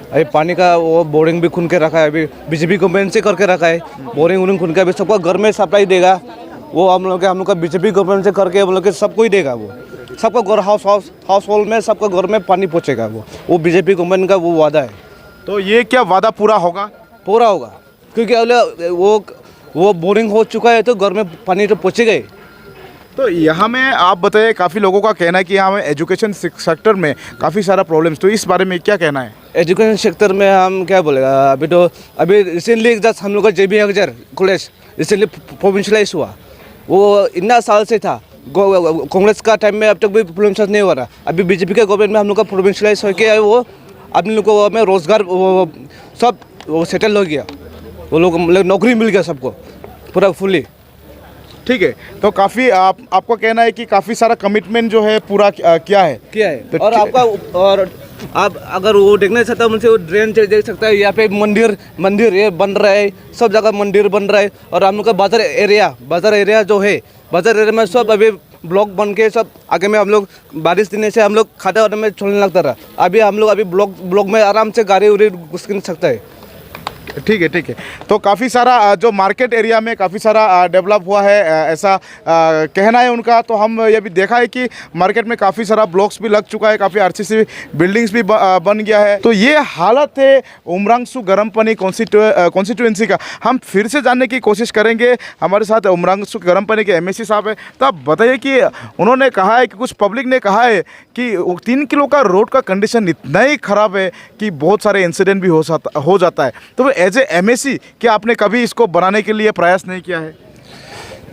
अभी पानी का वो बोरिंग भी खुन के रखा है, अभी BJP गवर्नमेंट से करके रखा है। बोरिंग वोरिंग खुन के अभी सबको घर में सप्लाई देगा, वो हम लोग का BJP गवर्नमेंट से करके हम लोग के सबको ही देगा। वो सबका घर हाउस होल्ड में सबका घर में पानी पहुँचेगा। वो BJP गवर्नमेंट का वो वादा है। तो ये क्या वादा पूरा होगा? पूरा होगा, क्योंकि वो बोरिंग हो चुका है, तो घर में पानी तो पहुँचेगा ही। तो यहाँ में आप बताइए, काफ़ी लोगों का कहना है कि यहाँ में एजुकेशन सेक्टर में काफ़ी सारा प्रॉब्लम्स, तो इस बारे में क्या कहना है? एजुकेशन सेक्टर में हम क्या बोलेगा, अभी रिसेंटली जस्ट हम लोग का JB हकजर कॉलेज रिसेंटली प्रोविंशलाइज हुआ। वो इतना साल से था, कांग्रेस का टाइम में अब तक भी प्रोविंशलाइज नहीं हो रहा। अभी BJP के गवर्नमेंट में हम लोग का प्रोविंशलाइज होकर वो अपने लोगों में रोजगार सब सेटल हो गया। वो लोग नौकरी मिल गया सबको पूरा फुली। ठीक है, तो काफ़ी आपका कहना है कि काफ़ी सारा कमिटमेंट जो है पूरा किया है। तो और आप अगर वो देखना चाहता है मुझसे, वो ड्रेन देख सकता है। यहाँ पे मंदिर ये बन रहा है, सब जगह मंदिर बन रहा है। और हम लोग का बाजार एरिया जो है, बाजार एरिया में सब अभी ब्लॉक बन के सब आगे में हम लोग बारिश देने से हम लोग खाते वाटे में छोड़ने लगता रहा। अभी हम लोग ब्लॉक में आराम से गाड़ी उड़ी घुस नहीं सकता है। ठीक है, ठीक है। तो काफ़ी सारा जो मार्केट एरिया में काफ़ी सारा डेवलप हुआ है, ऐसा कहना है उनका। तो हम ये भी देखा है कि मार्केट में काफ़ी सारा ब्लॉक्स भी लग चुका है, काफ़ी RCC बिल्डिंग्स भी बन गया है। तो ये हालत है उमरांसू गरमपनी कॉन्स्टिट्यूएंसी का। हम फिर से जानने की कोशिश करेंगे। हमारे साथ उमरांसू गरमपनी के MSC साहब है। तो आप बताइए कि उन्होंने कहा है कि कुछ पब्लिक ने कहा है कि 3 किलो का रोड का कंडीशन इतना ही ख़राब है कि बहुत सारे इंसिडेंट भी हो जाता है। तो एज ए MSC क्या आपने कभी इसको बनाने के लिए प्रयास नहीं किया है?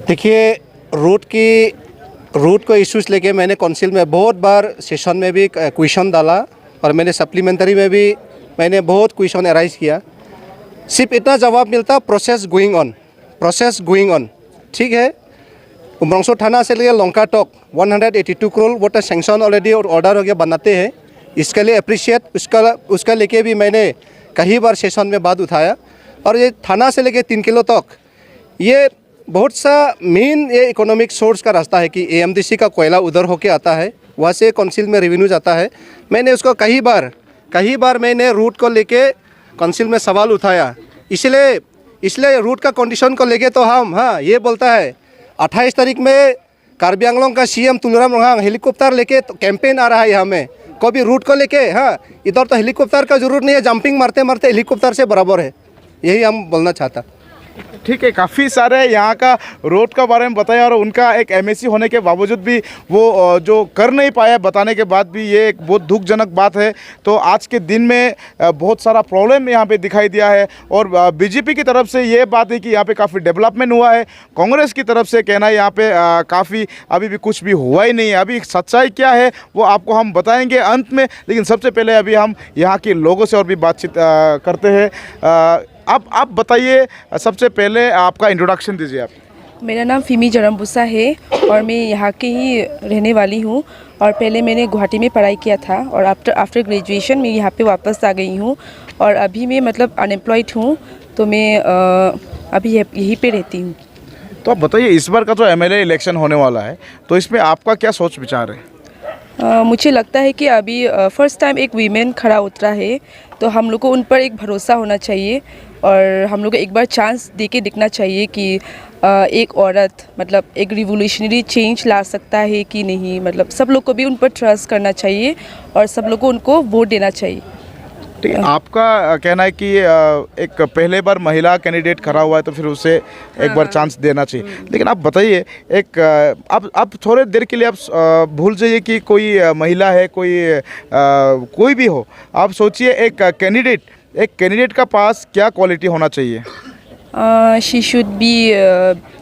देखिए, रूट को इश्यूज़ लेके मैंने काउंसिल में बहुत बार सेशन में भी क्वेश्चन डाला और मैंने सप्लीमेंट्री में भी मैंने बहुत क्वेश्चन अराइज किया। सिर्फ इतना जवाब मिलता, प्रोसेस गोइंग ऑन। ठीक है, उमरांसू थाना से लेकर लंका तक 182 करोड़ वाटर सेंक्शन ऑलरेडी और ऑर्डर हो गया, बनाते हैं। इसके लिए अप्रिशिएट उसका लेके भी मैंने कई बार सेशन में बात उठाया। और ये थाना से लेके 3 किलो तक ये बहुत सा मेन ये इकोनॉमिक सोर्स का रास्ता है कि AMDC का कोयला उधर होके आता है, वहाँ से काउंसिल में रेवेन्यू जाता है। मैंने उसको कई बार मैंने रूट को लेके काउंसिल में सवाल उठाया। इसलिए रूट का कंडीशन को लेके तो हम ये बोलता है 28 तारीख में कार्बी आंगलोंग का CM तुलराम रोंहांग हेलीकॉप्टर लेके तो कैंपेन आ रहा है यहाँ में, कभी रूट को लेके। इधर तो हेलीकॉप्टर का जरूरत नहीं है, जंपिंग मारते मारते हेलीकॉप्टर से बराबर है, यही हम बोलना चाहता। ठीक है, काफ़ी सारे यहाँ का रोड का बारे में बताया और उनका एक MSC होने के बावजूद भी वो जो कर नहीं पाया, बताने के बाद भी ये एक बहुत दुखजनक बात है। तो आज के दिन में बहुत सारा प्रॉब्लम यहाँ पे दिखाई दिया है और BJP की तरफ से ये बात है कि यहाँ पे काफ़ी डेवलपमेंट हुआ है। कांग्रेस की तरफ से कहना है यहाँ पे काफ़ी अभी भी कुछ भी हुआ ही नहीं है। अभी सच्चाई क्या है वो आपको हम बताएंगे अंत में, लेकिन सबसे पहले अभी हम यहाँ के लोगों से और भी बातचीत करते हैं। आप बताइए, सबसे पहले आपका इंट्रोडक्शन दीजिए आप। मेरा नाम फिमी जरम्बुसा है और मैं यहाँ की ही रहने वाली हूँ। और पहले मैंने गुवाहाटी में पढ़ाई किया था और आफ्टर ग्रेजुएशन मैं यहाँ पे वापस आ गई हूँ और अभी मैं मतलब अनएम्प्लॉयड हूँ। तो मैं अभी यहीं पे रहती हूँ। तो आप बताइए, इस बार का जो MLA इलेक्शन होने वाला है तो इसमें आपका क्या सोच विचार है? मुझे लगता है कि अभी फर्स्ट टाइम एक वीमेन खड़ा उतरा है, तो हम लोग को उन पर एक भरोसा होना चाहिए और हम लोग को एक बार चांस दे के देखना चाहिए कि एक औरत मतलब एक रिवोल्यूशनरी चेंज ला सकता है कि नहीं। मतलब सब लोग को भी उन पर ट्रस्ट करना चाहिए और सब लोग को उनको वोट देना चाहिए। ठीक है, आपका कहना है कि एक पहले बार महिला कैंडिडेट खड़ा हुआ है तो फिर उसे एक बार चांस देना चाहिए। लेकिन आप बताइए, एक आप थोड़े देर के लिए आप भूल जाइए कि कोई महिला है, कोई भी हो। आप सोचिए एक कैंडिडेट का पास क्या क्वालिटी होना चाहिए? She should be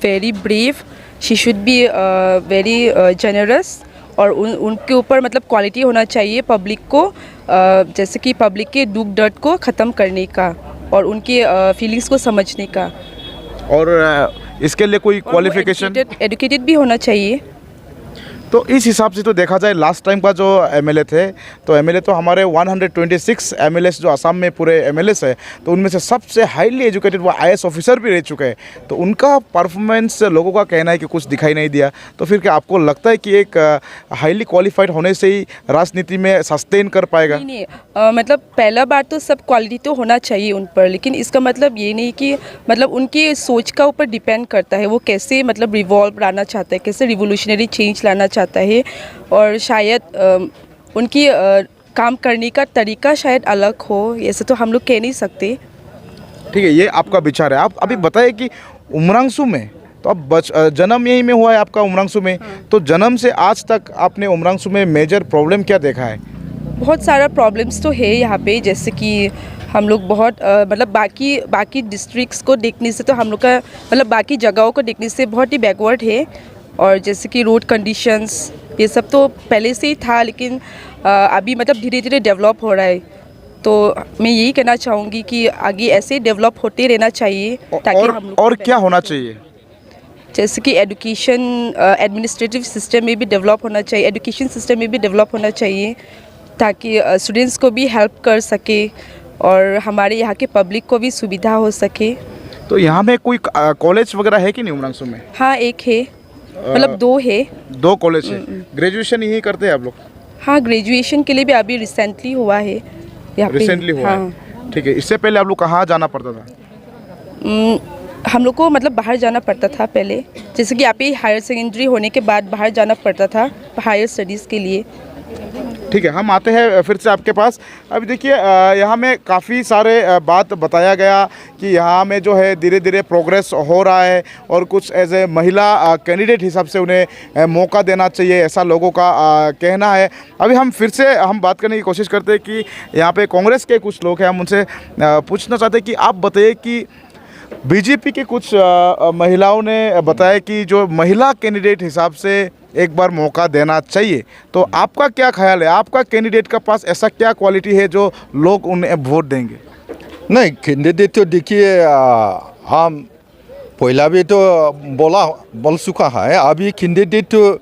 very brave, she should be very generous और उनके ऊपर मतलब क्वालिटी होना चाहिए पब्लिक को, जैसे कि पब्लिक के दुख दर्द को ख़त्म करने का और उनके फीलिंग्स को समझने का। और इसके लिए कोई क्वालिफिकेशन? एजुकेटेड भी होना चाहिए। तो इस हिसाब से तो देखा जाए, लास्ट टाइम का जो MLA थे तो MLA तो हमारे 126 MLAs जो असम में पूरे MLAs है तो उनमें से सबसे हाईली एजुकेटेड वो IAS ऑफिसर भी रह चुके हैं। तो उनका परफॉर्मेंस लोगों का कहना है कि कुछ दिखाई नहीं दिया। तो फिर क्या आपको लगता है कि एक हाईली क्वालिफाइड होने से ही राजनीति में सस्टेन कर पाएगा? नहीं, मतलब पहला बार तो सब क्वालिटी तो होना चाहिए उन पर, लेकिन इसका मतलब ये नहीं कि मतलब उनकी सोच का ऊपर डिपेंड करता है वो कैसे मतलब रिवॉल्व लाना चाहता है, कैसे रिवोल्यूशनरी चेंज लाना चाहता है। और शायद उनकी काम करने का तरीका शायद अलग हो, ऐसे तो हम लोग कह नहीं सकते। ठीक है, ये आपका विचार है। आप अभी बताइए कि उमरांसू में तो अब जन्म यहीं में हुआ है आपका, उमरांसू में। तो जन्म से आज तक आपने उमरांसू में मेजर प्रॉब्लम क्या देखा है? बहुत सारा प्रॉब्लम्स तो है यहाँ पे, जैसे कि हम लोग बहुत मतलब बाकी डिस्ट्रिक्ट्स को देखने से तो हम लोग का मतलब बाकी जगहों को देखने से बहुत ही बैकवर्ड है। और जैसे कि रोड कंडीशंस ये सब तो पहले से ही था, लेकिन अभी मतलब धीरे धीरे डेवलप हो रहा है। तो मैं यही कहना चाहूँगी कि आगे ऐसे डेवलप होते रहना चाहिए ताकि हम लोग और क्या होना चाहिए? जैसे कि एजुकेशन, एडमिनिस्ट्रेटिव सिस्टम में भी डेवलप होना चाहिए, एजुकेशन सिस्टम में भी डेवलप होना चाहिए ताकि स्टूडेंट्स को भी हेल्प कर सके और हमारे यहाँ के पब्लिक को भी सुविधा हो सके। तो यहाँ में कोई कॉलेज वगैरह है कि नहीं उमरांसू में? हाँ, एक है, मतलब 2 है। 2 कॉलेज है। ग्रेजुएशन यही करते हैं आप लोग? हाँ, ग्रेजुएशन के लिए भी अभी रिसेंटली हुआ है यहाँ पे। रिसेंटली हुआ है। ठीक है, इससे पहले आप लोग कहाँ जाना पड़ता था? हम लोग को मतलब बाहर जाना पड़ता था पहले, जैसे कि यहाँ पे हायर सेकेंडरी होने के बाद बाहर जाना पड़ता था हायर स्टडीज़ के लिए। ठीक है, हम आते हैं फिर से आपके पास। अभी देखिए यहाँ में काफ़ी सारे बात बताया गया कि यहाँ में जो है धीरे धीरे प्रोग्रेस हो रहा है और कुछ एज ए महिला कैंडिडेट हिसाब से उन्हें मौका देना चाहिए, ऐसा लोगों का कहना है। अभी हम फिर से बात करने की कोशिश करते हैं कि यहाँ पे कांग्रेस के कुछ लोग हैं, हम उनसे पूछना चाहते हैं कि आप बताइए कि बीजेपी के कुछ महिलाओं ने बताया कि जो महिला कैंडिडेट हिसाब से एक बार मौका देना चाहिए, तो आपका क्या ख्याल है? आपका कैंडिडेट का पास ऐसा क्या क्वालिटी है जो लोग उन्हें वोट देंगे? नहीं, कैंडिडेट तो देखिए हम पहला भी तो बोल चुका है। अभी कैंडिडेट तो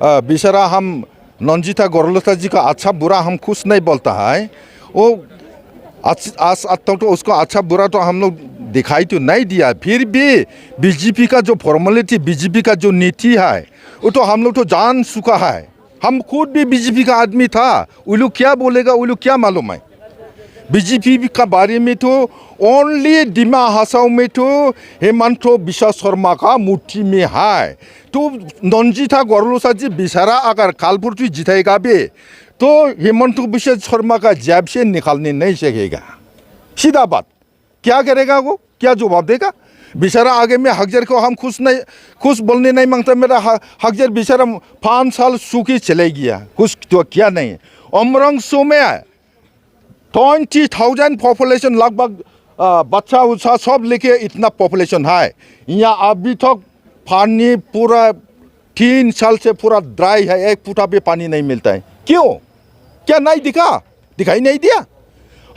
बेचारा हम नंजिता गौरलता जी का अच्छा बुरा हम कुछ नहीं बोलता है। वो आज तो उसको अच्छा बुरा तो हम लोग दिखाई तो नहीं दिया। फिर भी बीजेपी का जो फॉर्मेलिटी, बीजेपी का जो नीति है वो तो हम लोग तो जान चुका है। हम खुद भी बीजेपी का आदमी था। वो लोग क्या बोलेगा, वो लोग क्या मालूम है। बीजेपी का बारे में तो ओनली डिमा हासाओ में तो हेमंत बिश्वा शर्मा का मूर्ति में है। तो नंजिता गौरलता जी बेचारा अगर कालपुर जीतेगा भी तो हेमंत बिश्वा शर्मा का जेब से निकालने नहीं सकेगा। सीधा बात, क्या करेगा वो, क्या जवाब देगा? बेचारा आगे में हकजर को हम खुश बोलने नहीं मांगता। मेरा हकजर बेचारा 5 साल सूखी चले गया, कुछ तो क्या नहीं। उमरंगसू में 20,000 पॉपुलेशन, लगभग बच्चा उच्चा सब लेके इतना पॉपुलेशन है। यहाँ अभी तक पानी पूरा 3 साल से पूरा ड्राई है, एक फुटा भी पानी नहीं मिलता है। क्यों? क्या नहीं दिखाई नहीं दिया?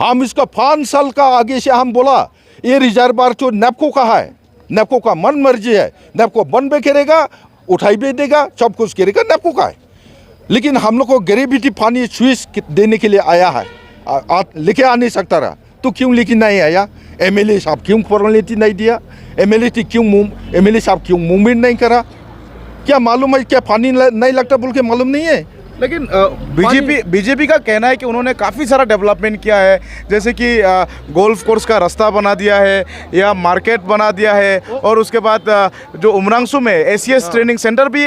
हम इसका 5 साल का आगे से हम बोला ये रिजर्वायर तो नेपको का है, नेपको का मन मर्जी है। नेपको बन भी करेगा, उठाई भी देगा, सब कुछ करेगा, नेपको का है। लेकिन हम लोग को ग्रेविटी पानी स्विच देने के लिए आया है, लेके आ नहीं सकता रहा, तो क्यों लेके नहीं आया? एमएलए साहब क्यों फॉर्मेलिटी नहीं दिया? एमएलए साहब क्यों मूवमेंट नहीं करा? क्या मालूम है क्या पानी नहीं लगता बोल के मालूम नहीं है? लेकिन बीजेपी का कहना है कि उन्होंने काफ़ी सारा डेवलपमेंट किया है, जैसे कि गोल्फ कोर्स का रास्ता बना दिया है या मार्केट बना दिया है, और उसके बाद जो उमरंगसू में एसीएस ट्रेनिंग सेंटर भी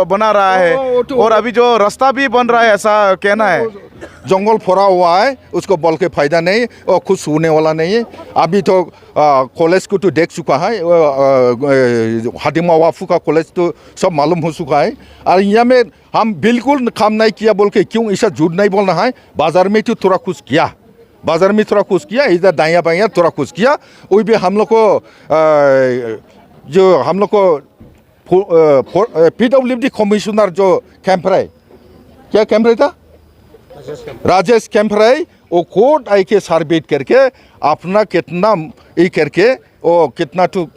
बना रहा है, और अभी जो रास्ता भी बन रहा है, ऐसा कहना है। जंगल फोड़ा हुआ है, उसको बोल के फायदा नहीं और कुछ होने वाला नहीं है। अभी तो कॉलेज को तो देख चुका है, हातिमा वाफू का कॉलेज तो सब मालूम हो चुका है। और यहाँ में हम बिल्कुल काम नहीं किया बोल के क्यों ऐसा झूठ नहीं बोलना है। बाजार में तो थोड़ा कुछ किया, बाजार में थोड़ा कुछ किया, इधर दायां बायां थोड़ा कुछ किया। वही भी हम लोग को जो हम लोग को PWD कमिश्नर जो कैंपरे, क्या कैंपरे था, राजेश कैंपरे, वो कोर्ट आई के सर्वेट करके अपना कितना ये करके वो कितना तो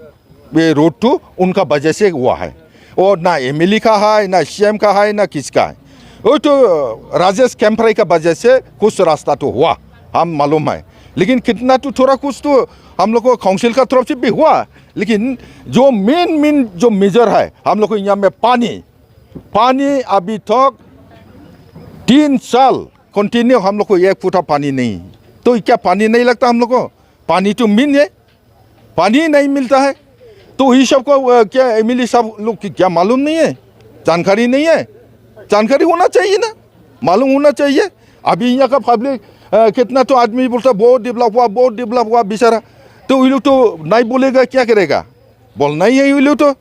ये रोड टू उनका वजह से हुआ है। और ना एमएलए का है, ना सीएम का है, ना किसका है। वो तो राजेश कैंपरे का वजह से कुछ रास्ता तो हुआ, हम मालूम है। लेकिन कितना तो थोड़ा कुछ तो हम लोग को काउंसिल का तरफ से भी हुआ। लेकिन जो मेन जो मेजर है हम लोग को यहाँ में पानी अभी तक 3 साल कंटिन्यू हम लोग को 1 फुटा पानी नहीं। तो क्या पानी नहीं लगता हम लोग को? पानी तो मेन है, पानी नहीं मिलता है। तो ये सब को क्या एमएलए साहब लोग की क्या मालूम नहीं है, जानकारी नहीं है? जानकारी होना चाहिए ना, मालूम होना चाहिए। अभी यहाँ का पब्लिक कितना तो आदमी बोलता बहुत डेवलप हुआ बेचारा। तो ये लोग तो नहीं बोलेगा, क्या करेगा? बोलना ही है ये लोग तो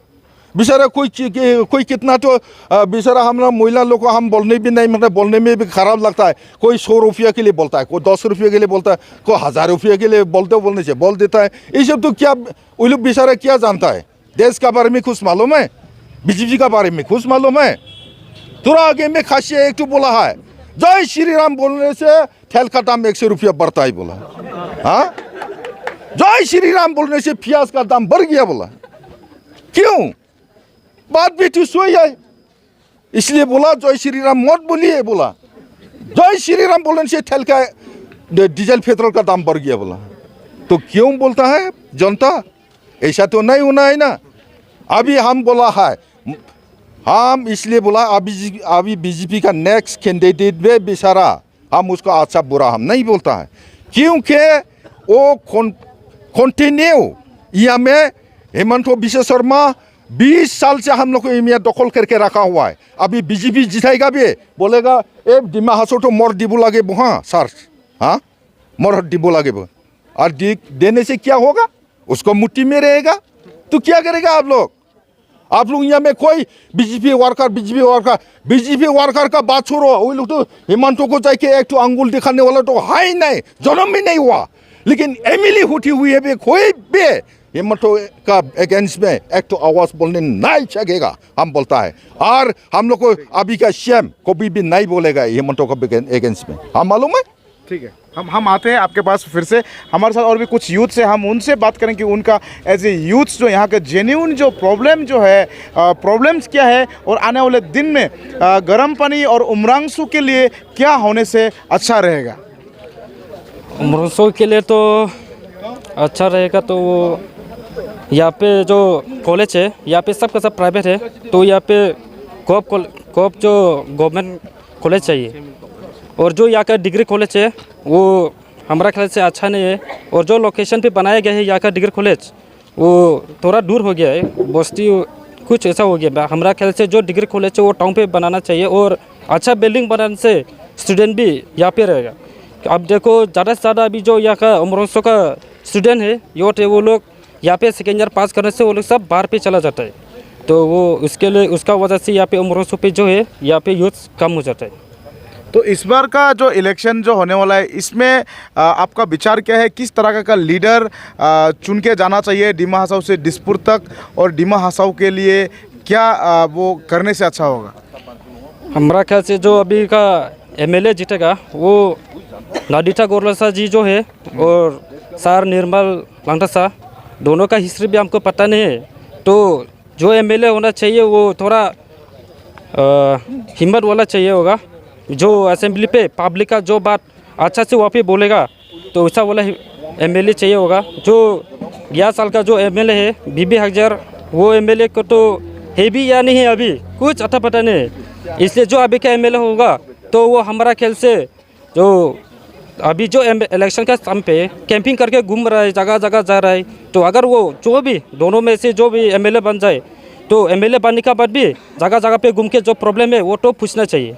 बेचारा। कोई कितना तो बेचारा हम लोग महिला लोग को हम बोलने भी नहीं, मतलब बोलने में भी खराब लगता है। कोई 100 रुपया के लिए बोलता है, कोई 10 रुपये के लिए बोलता है, कोई 1000 रुपये के लिए बोलने से बोल देता है। ये सब तो क्या वो लोग बेचारा क्या जानता है? देश का बारे में कुछ मालूम है? बीजेपी का बारे में कुछ मालूम है? थोड़ा आगे में खासी एक तो बोला है जय श्री राम बोलने से तेल का दाम 100 रुपया बढ़ता है बोला। हाँ, जय श्री राम बोलने से प्याज का दाम बढ़ गया बोला। क्यों? बात भी तो सोई है, इसलिए बोला जय श्री राम मत बोलिए बोला। जय श्री राम बोलने से तेल का डीजल पेट्रोल का दाम बढ़ गया बोला। तो क्यों बोलता है जनता? ऐसा तो नहीं होना है ना। अभी हम बोला है, हम इसलिए बोला अभी बीजेपी का नेक्स्ट कैंडिडेट भी बेचारा, हम उसका अच्छा बुरा हम नहीं बोलता है। क्योंकि वो कंटिन्यू यहाँ में हेमंत बिश्व शर्मा 20 साल से हम लोग को ये दखल करके रखा हुआ है। अभी बीजेपी जिताएगा भी बोलेगा ए डिमा हासाव तो मोर दिबो लागे हाँ सर, हाँ मोर दिबो लागे और देने से क्या होगा, उसको मुट्ठी में रहेगा तो क्या करेगा आप लोग यहाँ में कोई बीजेपी वर्कर का बात छोड़ो, वही लोग तो हेमंत को जाके एक तो अंगुल दिखाने वाला तो है ही नहीं, जन्म में नहीं हुआ, लेकिन एमएलए उठी हुई है भी कोई भी हेमंत का अगेंस्ट में एक तो आवाज़ बोलने नहीं सकेगा, हम बोलता है। और हम लोग को अभी का सीएम कभी भी नहीं बोलेगा हेमंत का अगेंस्ट में, हम मालूम है। ठीक है, हम आते हैं आपके पास फिर से। हमारे साथ और भी कुछ यूथ से हम उनसे बात करें कि उनका एज ए यूथ्स जो यहाँ के जेन्यून जो प्रॉब्लम जो है प्रॉब्लम्स क्या है और आने वाले दिन में गर्म पानी और उमरांसू के लिए क्या होने से अच्छा रहेगा। उमरांसू के लिए तो अच्छा रहेगा तो यहाँ पे जो कॉलेज है यहाँ पे सब का सब प्राइवेट है, तो यहाँ पे कोप जो गवर्नमेंट कॉलेज चाहिए, और जो यहाँ का डिग्री कॉलेज है वो हमारा ख्याल से अच्छा नहीं है, और जो लोकेशन पे बनाया गया है यहाँ का डिग्री कॉलेज वो थोड़ा दूर हो गया है, बस्ती कुछ ऐसा हो गया। हमारा ख्याल से जो डिग्री कॉलेज है वो टाउन पे बनाना चाहिए, और अच्छा बिल्डिंग बनाने से स्टूडेंट भी यहाँ पे रहेगा। अब देखो ज़्यादा से ज़्यादा अभी जो यहाँ का उमरांसू का स्टूडेंट है यूथ है, वो लोग यहाँ पे सेकेंड ईयर पास करने से वो लोग सब बाहर पे चला जाता है, तो वो उसके लिए उसका वजह से यहाँ पे उमरांसू पे जो है यहाँ पे यूथ कम हो जाता है। तो इस बार का जो इलेक्शन जो होने वाला है इसमें आपका विचार क्या है, किस तरह का लीडर चुन के जाना चाहिए डिमा हासाव से दिसपुर तक, और डिमा हासाव के लिए क्या वो करने से अच्छा होगा। हमारा ख्याल से जो अभी का एमएलए जीतेगा वो नादिठा गोरलसा जी जो है और सर निर्मल लांगटा, दोनों का हिस्ट्री भी हमको पता नहीं है, तो जो एमएलए होना चाहिए वो थोड़ा हिम्मत वाला चाहिए होगा, जो असेंबली पे पब्लिक का जो बात अच्छा से वहाँ पे बोलेगा, तो वैसा वाला एमएलए चाहिए होगा। जो 11 साल का जो एमएलए है बीबी हकजर, वो एमएलए को तो है भी या नहीं है अभी कुछ अता पता नहीं है, इसलिए जो अभी का एमएलए होगा तो वो हमारा ख्याल से जो अभी जो इलेक्शन का टाइम पे कैंपिंग करके घूम रहा है, जगह जगह जा रहा है, तो अगर वो जो भी दोनों में से जो भी एमएलए बन जाए तो एमएलए बनने के बाद भी जगह जगह पे घूम के जो प्रॉब्लम है वो तो पूछना चाहिए।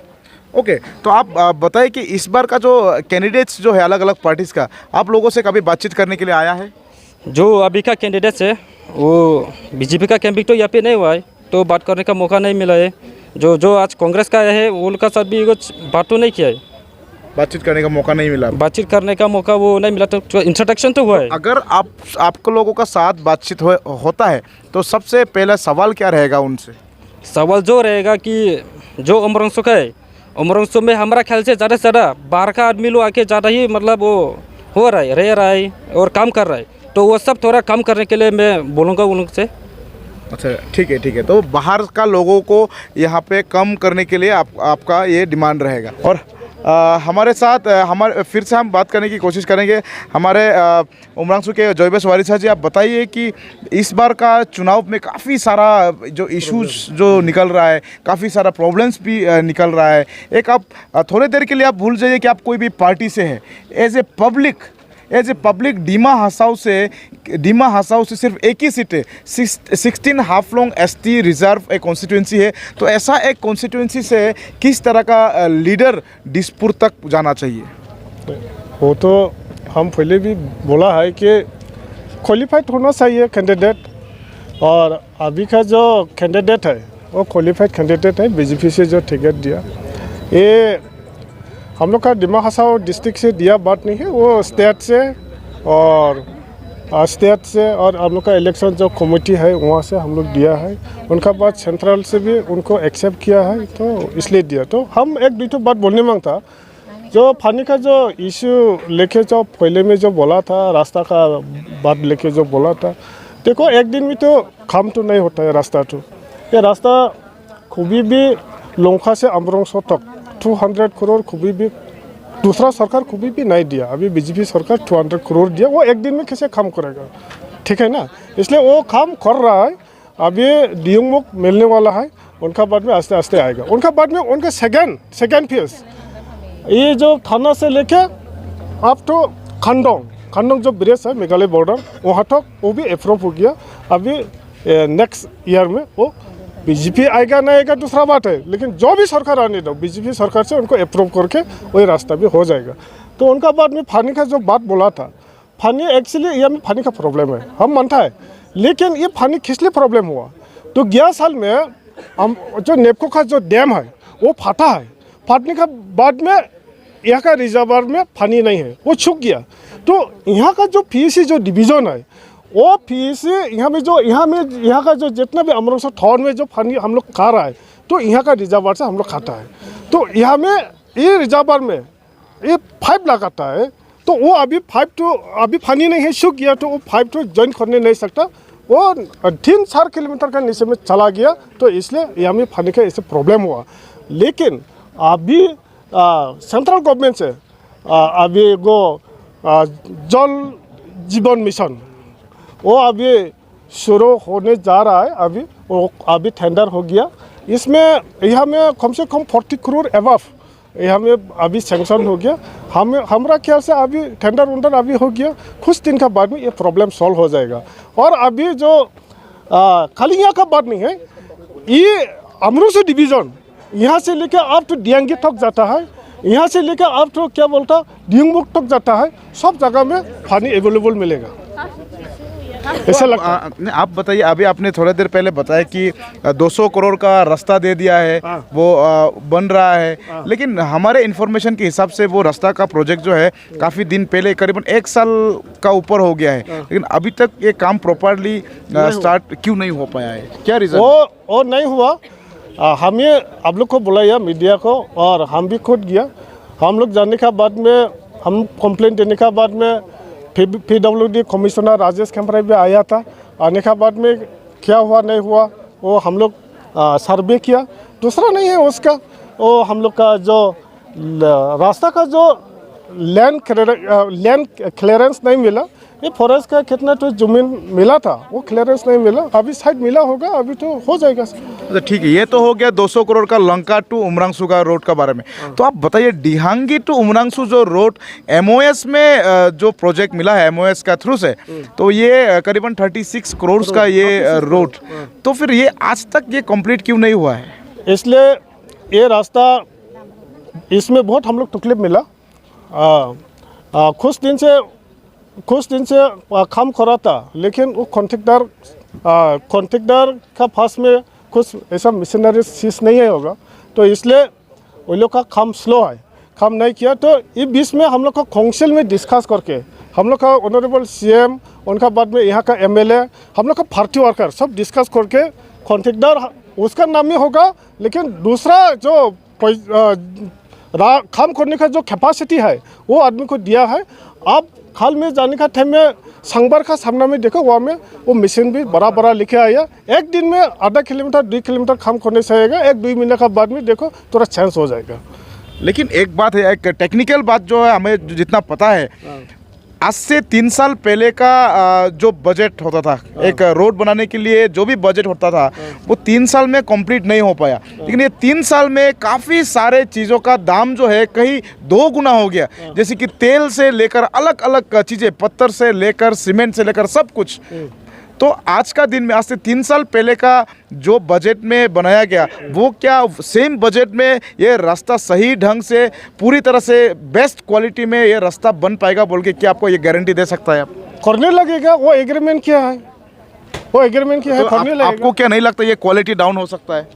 ओके, तो आप बताइए कि इस बार का जो कैंडिडेट्स जो है अलग अलग पार्टीज़ का, आप लोगों से कभी बातचीत करने के लिए आया है? जो अभी का कैंडिडेट्स है वो बीजेपी का कैंपिंग तो यहाँ पे नहीं हुआ है, तो बात करने का मौका नहीं मिला है। जो आज कांग्रेस का है वो उनका साथ भी कुछ बात तो नहीं किया है, बातचीत करने का मौका नहीं मिला। बातचीत करने का मौका वो नहीं मिला, तो इंट्रोडक्शन तो हुआ है। अगर आपको लोगों का साथ बातचीत होता है तो सबसे पहला सवाल क्या रहेगा उनसे? सवाल जो रहेगा कि जो उमरांसू का है, उमरांसू में हमारा ख्याल से ज़्यादा से ज़्यादा बाहर का आदमी लोग आके ज़्यादा ही मतलब वो हो रहा है, रह रहा है और काम कर रहा है, तो वो सब थोड़ा कम करने के लिए मैं बोलूँगा उन लोग से। अच्छा ठीक है, तो बाहर का लोगों को यहाँ पे कम करने के लिए आपका ये डिमांड रहेगा। और हमारे साथ फिर से हम बात करने की कोशिश करेंगे हमारे उमरांसू के जोइबेस वारिसा जी। आप बताइए कि इस बार का चुनाव में काफ़ी सारा जो इश्यूज जो निकल रहा है, काफ़ी सारा प्रॉब्लम्स भी निकल रहा है। एक आप थोड़ी देर के लिए आप भूल जाइए कि आप कोई भी पार्टी से है, as a public Dima Hasao से सिर्फ एक ही सीट है, 16 हाफलोंग एसटी रिजर्व एक कॉन्स्टिट्यूंसी है, तो ऐसा एक कॉन्स्टिट्यूंसी से किस तरह का लीडर दिसपुर तक जाना चाहिए? वो तो हम पहले भी बोला है कि क्वालिफाइड होना चाहिए कैंडिडेट, और अभी का जो कैंडिडेट है वो क्वालिफाइड कैंडिडेट है, बीजेपी से जो टिकट दिया ये हम लोग का डिमा हासाव डिस्ट्रिक्ट से दिया बात नहीं है, वो स्टेट से और हम लोग का इलेक्शन जो कमेटी है वहाँ से हम लोग दिया है, उनका बात सेंट्रल से भी उनको एक्सेप्ट किया है, तो इसलिए दिया। तो हम एक दो बात बोलने मांगता, जो पानी का जो इशू लेके जो पहले में जो बोला था, रास्ता का बात लेके जो बोला था, देखो एक दिन में तो काम तो नहीं होता है रास्ता, तो ये रास्ता कभी भी लोंखा से उमरांसू तक 200 करोड़ कभी भी दूसरा सरकार कभी भी नहीं दिया, अभी बीजेपी सरकार 200 करोड़ दिया, वो एक दिन में कैसे काम करेगा, ठीक है ना, इसलिए वो काम कर रहा है। अभी दियोंगमुख मिलने वाला है, उनका बाद में आस्ते आस्ते आएगा, उनका बाद में उनका सेकेंड फेज ये जो थाना से लेके आप तो खंडोंग खानोंग जो ब्रिज है मेघालय बॉर्डर वहाँ तक वो भी अप्रूव हो गया। अभी नेक्स्ट ईयर में वो बीजेपी आएगा ना आएगा दूसरा बात है, लेकिन जो भी सरकार आने दो बीजेपी सरकार से उनको अप्रूव करके वही रास्ता भी हो जाएगा। तो उनका बाद में पानी का जो बात बोला था, पानी एक्चुअली यहाँ में पानी का प्रॉब्लम है, हम मानता है, लेकिन ये पानी किस लिए प्रॉब्लम हुआ? तो 11 साल में हम जो नेपको का जो डैम है वो फटा है, फटने के बाद में यहाँ का रिजर्वर में पानी नहीं है, वो सूख गया। तो यहाँ का जो पीएसी जो डिवीज़न है वो पीएसी यहाँ का जो जितना भी अमृतसर टाउन में जो पानी हम लोग खा रहा है, तो यहाँ का रिजर्वर से हम लोग खाता है। तो यहाँ में ये रिजर्वर में ये पाइप लगाता है, तो वो अभी अभी पानी नहीं है, सूख गया, तो वो पाइप तो ज्वाइन करने नहीं सकता, वो 3-4 किलोमीटर का नीचे में चला गया। तो इसलिए यहाँ में पानी का ऐसे प्रॉब्लम हुआ। लेकिन अभी सेंट्रल गवर्नमेंट से अभी वो जल जीवन मिशन वो अभी शुरू होने जा रहा है। अभी टेंडर हो गया, इसमें यहाँ में कम से कम 40 करोड़ अबव यहाँ में अभी सैंक्शन हो गया। हमारा ख्याल से अभी टेंडर अभी हो गया, कुछ दिन का बाद में ये प्रॉब्लम सॉल्व हो जाएगा। और अभी जो खाली यहाँ का बात नहीं है, ये अमृतसर डिवीज़न यहाँ से लेकर आप तो डियांगी तक जाता है, यहाँ से लेकर आप तो क्या बोलता डिंगमुक तक जाता है, सब जगह में पानी अवेलेबल मिलेगा, ऐसा लगता है। आप बताइए, अभी आपने थोड़ी देर पहले बताया कि 200 करोड़ का रास्ता दे दिया है, वो बन रहा है, लेकिन हमारे इन्फॉर्मेशन के हिसाब से वो रास्ता का प्रोजेक्ट जो है काफ़ी दिन पहले करीबन 1 साल का ऊपर हो गया है, लेकिन अभी तक ये काम प्रॉपरली स्टार्ट क्यों नहीं हो पाया है? क्या रीज़न? वो नहीं हुआ। हमें आप लोग को बुलाया मीडिया को, और हम भी खुद गया। हम लोग जाने के बाद में, हम कंप्लेंट देने के बाद में PWD कमिश्नर राजेश खेमराई भी आया था। आने के बाद में क्या हुआ नहीं हुआ वो हम लोग सर्वे किया, दूसरा नहीं है उसका, वो हम लोग का जो रास्ता का जो लैंड क्लियरेंस नहीं मिला। ये फॉरेस्ट का कितना तो ज़मीन मिला था, वो क्लियरेंस नहीं मिला, अभी साइड मिला होगा, अभी तो हो जाएगा। अच्छा ठीक है, ये तो हो गया 200 करोड़ का लंका टू उमरांगसू का रोड का बारे में। तो आप बताइए डिहांगी टू उमरांगसू जो रोड MOS में जो प्रोजेक्ट मिला है MOS का थ्रू से, तो ये करीबन 36 करोड़ का ये रोड, तो फिर ये आज तक ये कंप्लीट क्यों नहीं हुआ है? इसलिए ये रास्ता इसमें बहुत हम लोग तकलीफ मिला। कुछ दिन से काम कर रहा था, लेकिन वो कॉन्ट्रैक्टर का पास में कुछ ऐसा मशीनरी चीज़ नहीं है होगा, तो इसलिए वो लोग का काम स्लो है, काम नहीं किया। तो इस बीच में हम लोग का काउंसिल में डिस्कस करके, हम लोग का ऑनरेबल CM, उनका बाद में यहाँ का MLA, हम लोग का पार्टी वर्कर सब डिस्कस करके कॉन्ट्रैक्टर उसका नाम ही होगा, लेकिन दूसरा जो काम करने का जो कैपेसिटी है वो आदमी को दिया है। आप खाल में जाने का टाइम में संगबार का सामने में देखो, वहाँ में वो मशीन भी बड़ा लेके आया, एक दिन में आधा किलोमीटर 2 किलोमीटर काम करने से आएगा, 1-2 महीने का बाद में देखो थोड़ा चेंज हो जाएगा। लेकिन एक बात है, एक टेक्निकल बात जो है, हमें जितना पता है, आज से 3 साल पहले का जो बजट होता था एक रोड बनाने के लिए, जो भी बजट होता था वो 3 साल में कंप्लीट नहीं हो पाया, लेकिन ये 3 साल में काफ़ी सारे चीज़ों का दाम जो है कहीं 2 गुना हो गया। जैसे कि तेल से लेकर अलग अलग चीज़ें, पत्थर से लेकर सीमेंट से लेकर सब कुछ। तो आज का दिन में, आज से 3 साल पहले का जो बजट में बनाया गया, वो क्या सेम बजट में ये रास्ता सही ढंग से पूरी तरह से बेस्ट क्वालिटी में ये रास्ता बन पाएगा बोल के क्या आपको ये गारंटी दे सकता है? आप करने लगेगा, वो एग्रीमेंट किया है, तो करने लगेगा। आपको क्या नहीं लगता ये क्वालिटी डाउन हो सकता है?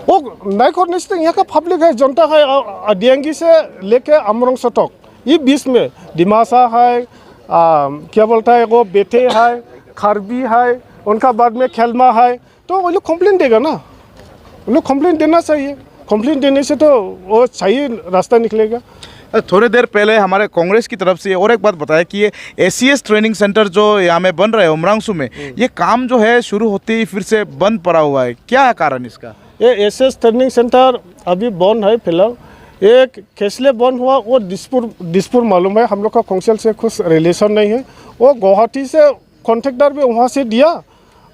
वो नहीं करने से यहाँ का पब्लिक है, जनता है, डियांगी से लेके अमरोंगसो तक, ये बीच में डिमासा है, क्या बोलता है वो बेटे है, खारबी है, उनका बाद में खेलमा है, तो वो लोग कंप्लेंट देगा ना, वो लोग कंप्लेंट देना चाहिए। कंप्लेंट देने से तो वो सही रास्ता निकलेगा। थोड़ी देर पहले हमारे कांग्रेस की तरफ से और एक बात बताया कि ये ACS ट्रेनिंग सेंटर जो यहाँ में बन रहा है उमरांगसू में, ये काम जो है शुरू होते ही फिर से बंद पड़ा हुआ है, क्या है कारण इसका? ये ACS ट्रेनिंग सेंटर अभी बंद है फिलहाल। एक कैसले बंद हुआ वो दिसपुर मालूम है, हम लोग का काउंसिल से कुछ रिलेशन नहीं है। वो गुवाहाटी से कॉन्ट्रैक्टर भी वहाँ से दिया,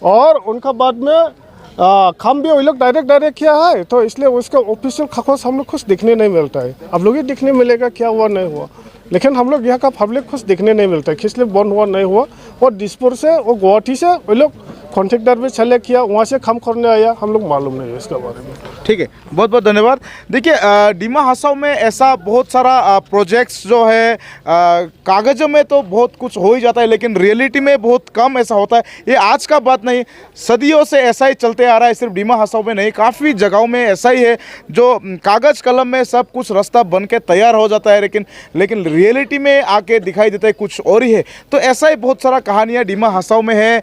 और उनका बाद में काम भी वही लोग डायरेक्ट किया है, तो इसलिए उसका ऑफिशियल कागज हम लोग कुछ देखने नहीं मिलता है। अब लोग ही देखने मिलेगा क्या हुआ नहीं हुआ, लेकिन हम लोग यहाँ का पब्लिक कुछ देखने नहीं मिलता, किस लिए बंद हुआ नहीं हुआ। और दिसपुर से और गुवाहाटी से वो लोग कॉन्ट्रेक्टर भी चले किया, वहाँ से काम करने आया, हम लोग मालूम नहीं है इसके बारे में। ठीक है, बहुत बहुत धन्यवाद। देखिए डिमा हसाओ में ऐसा बहुत सारा प्रोजेक्ट्स जो है कागज़ों में तो बहुत कुछ हो ही जाता है, लेकिन रियलिटी में बहुत कम ऐसा होता है। ये आज का बात नहीं, सदियों से ऐसा ही चलते आ रहा है। सिर्फ डिमा हसाओ में नहीं, काफ़ी जगहों में ऐसा ही है जो कागज़ कलम में सब कुछ रास्ता बन के तैयार हो जाता है, लेकिन रियलिटी में आके दिखाई देता है कुछ और ही है। तो ऐसा ही बहुत सारा कहानियाँ डिमा हसाओ में है।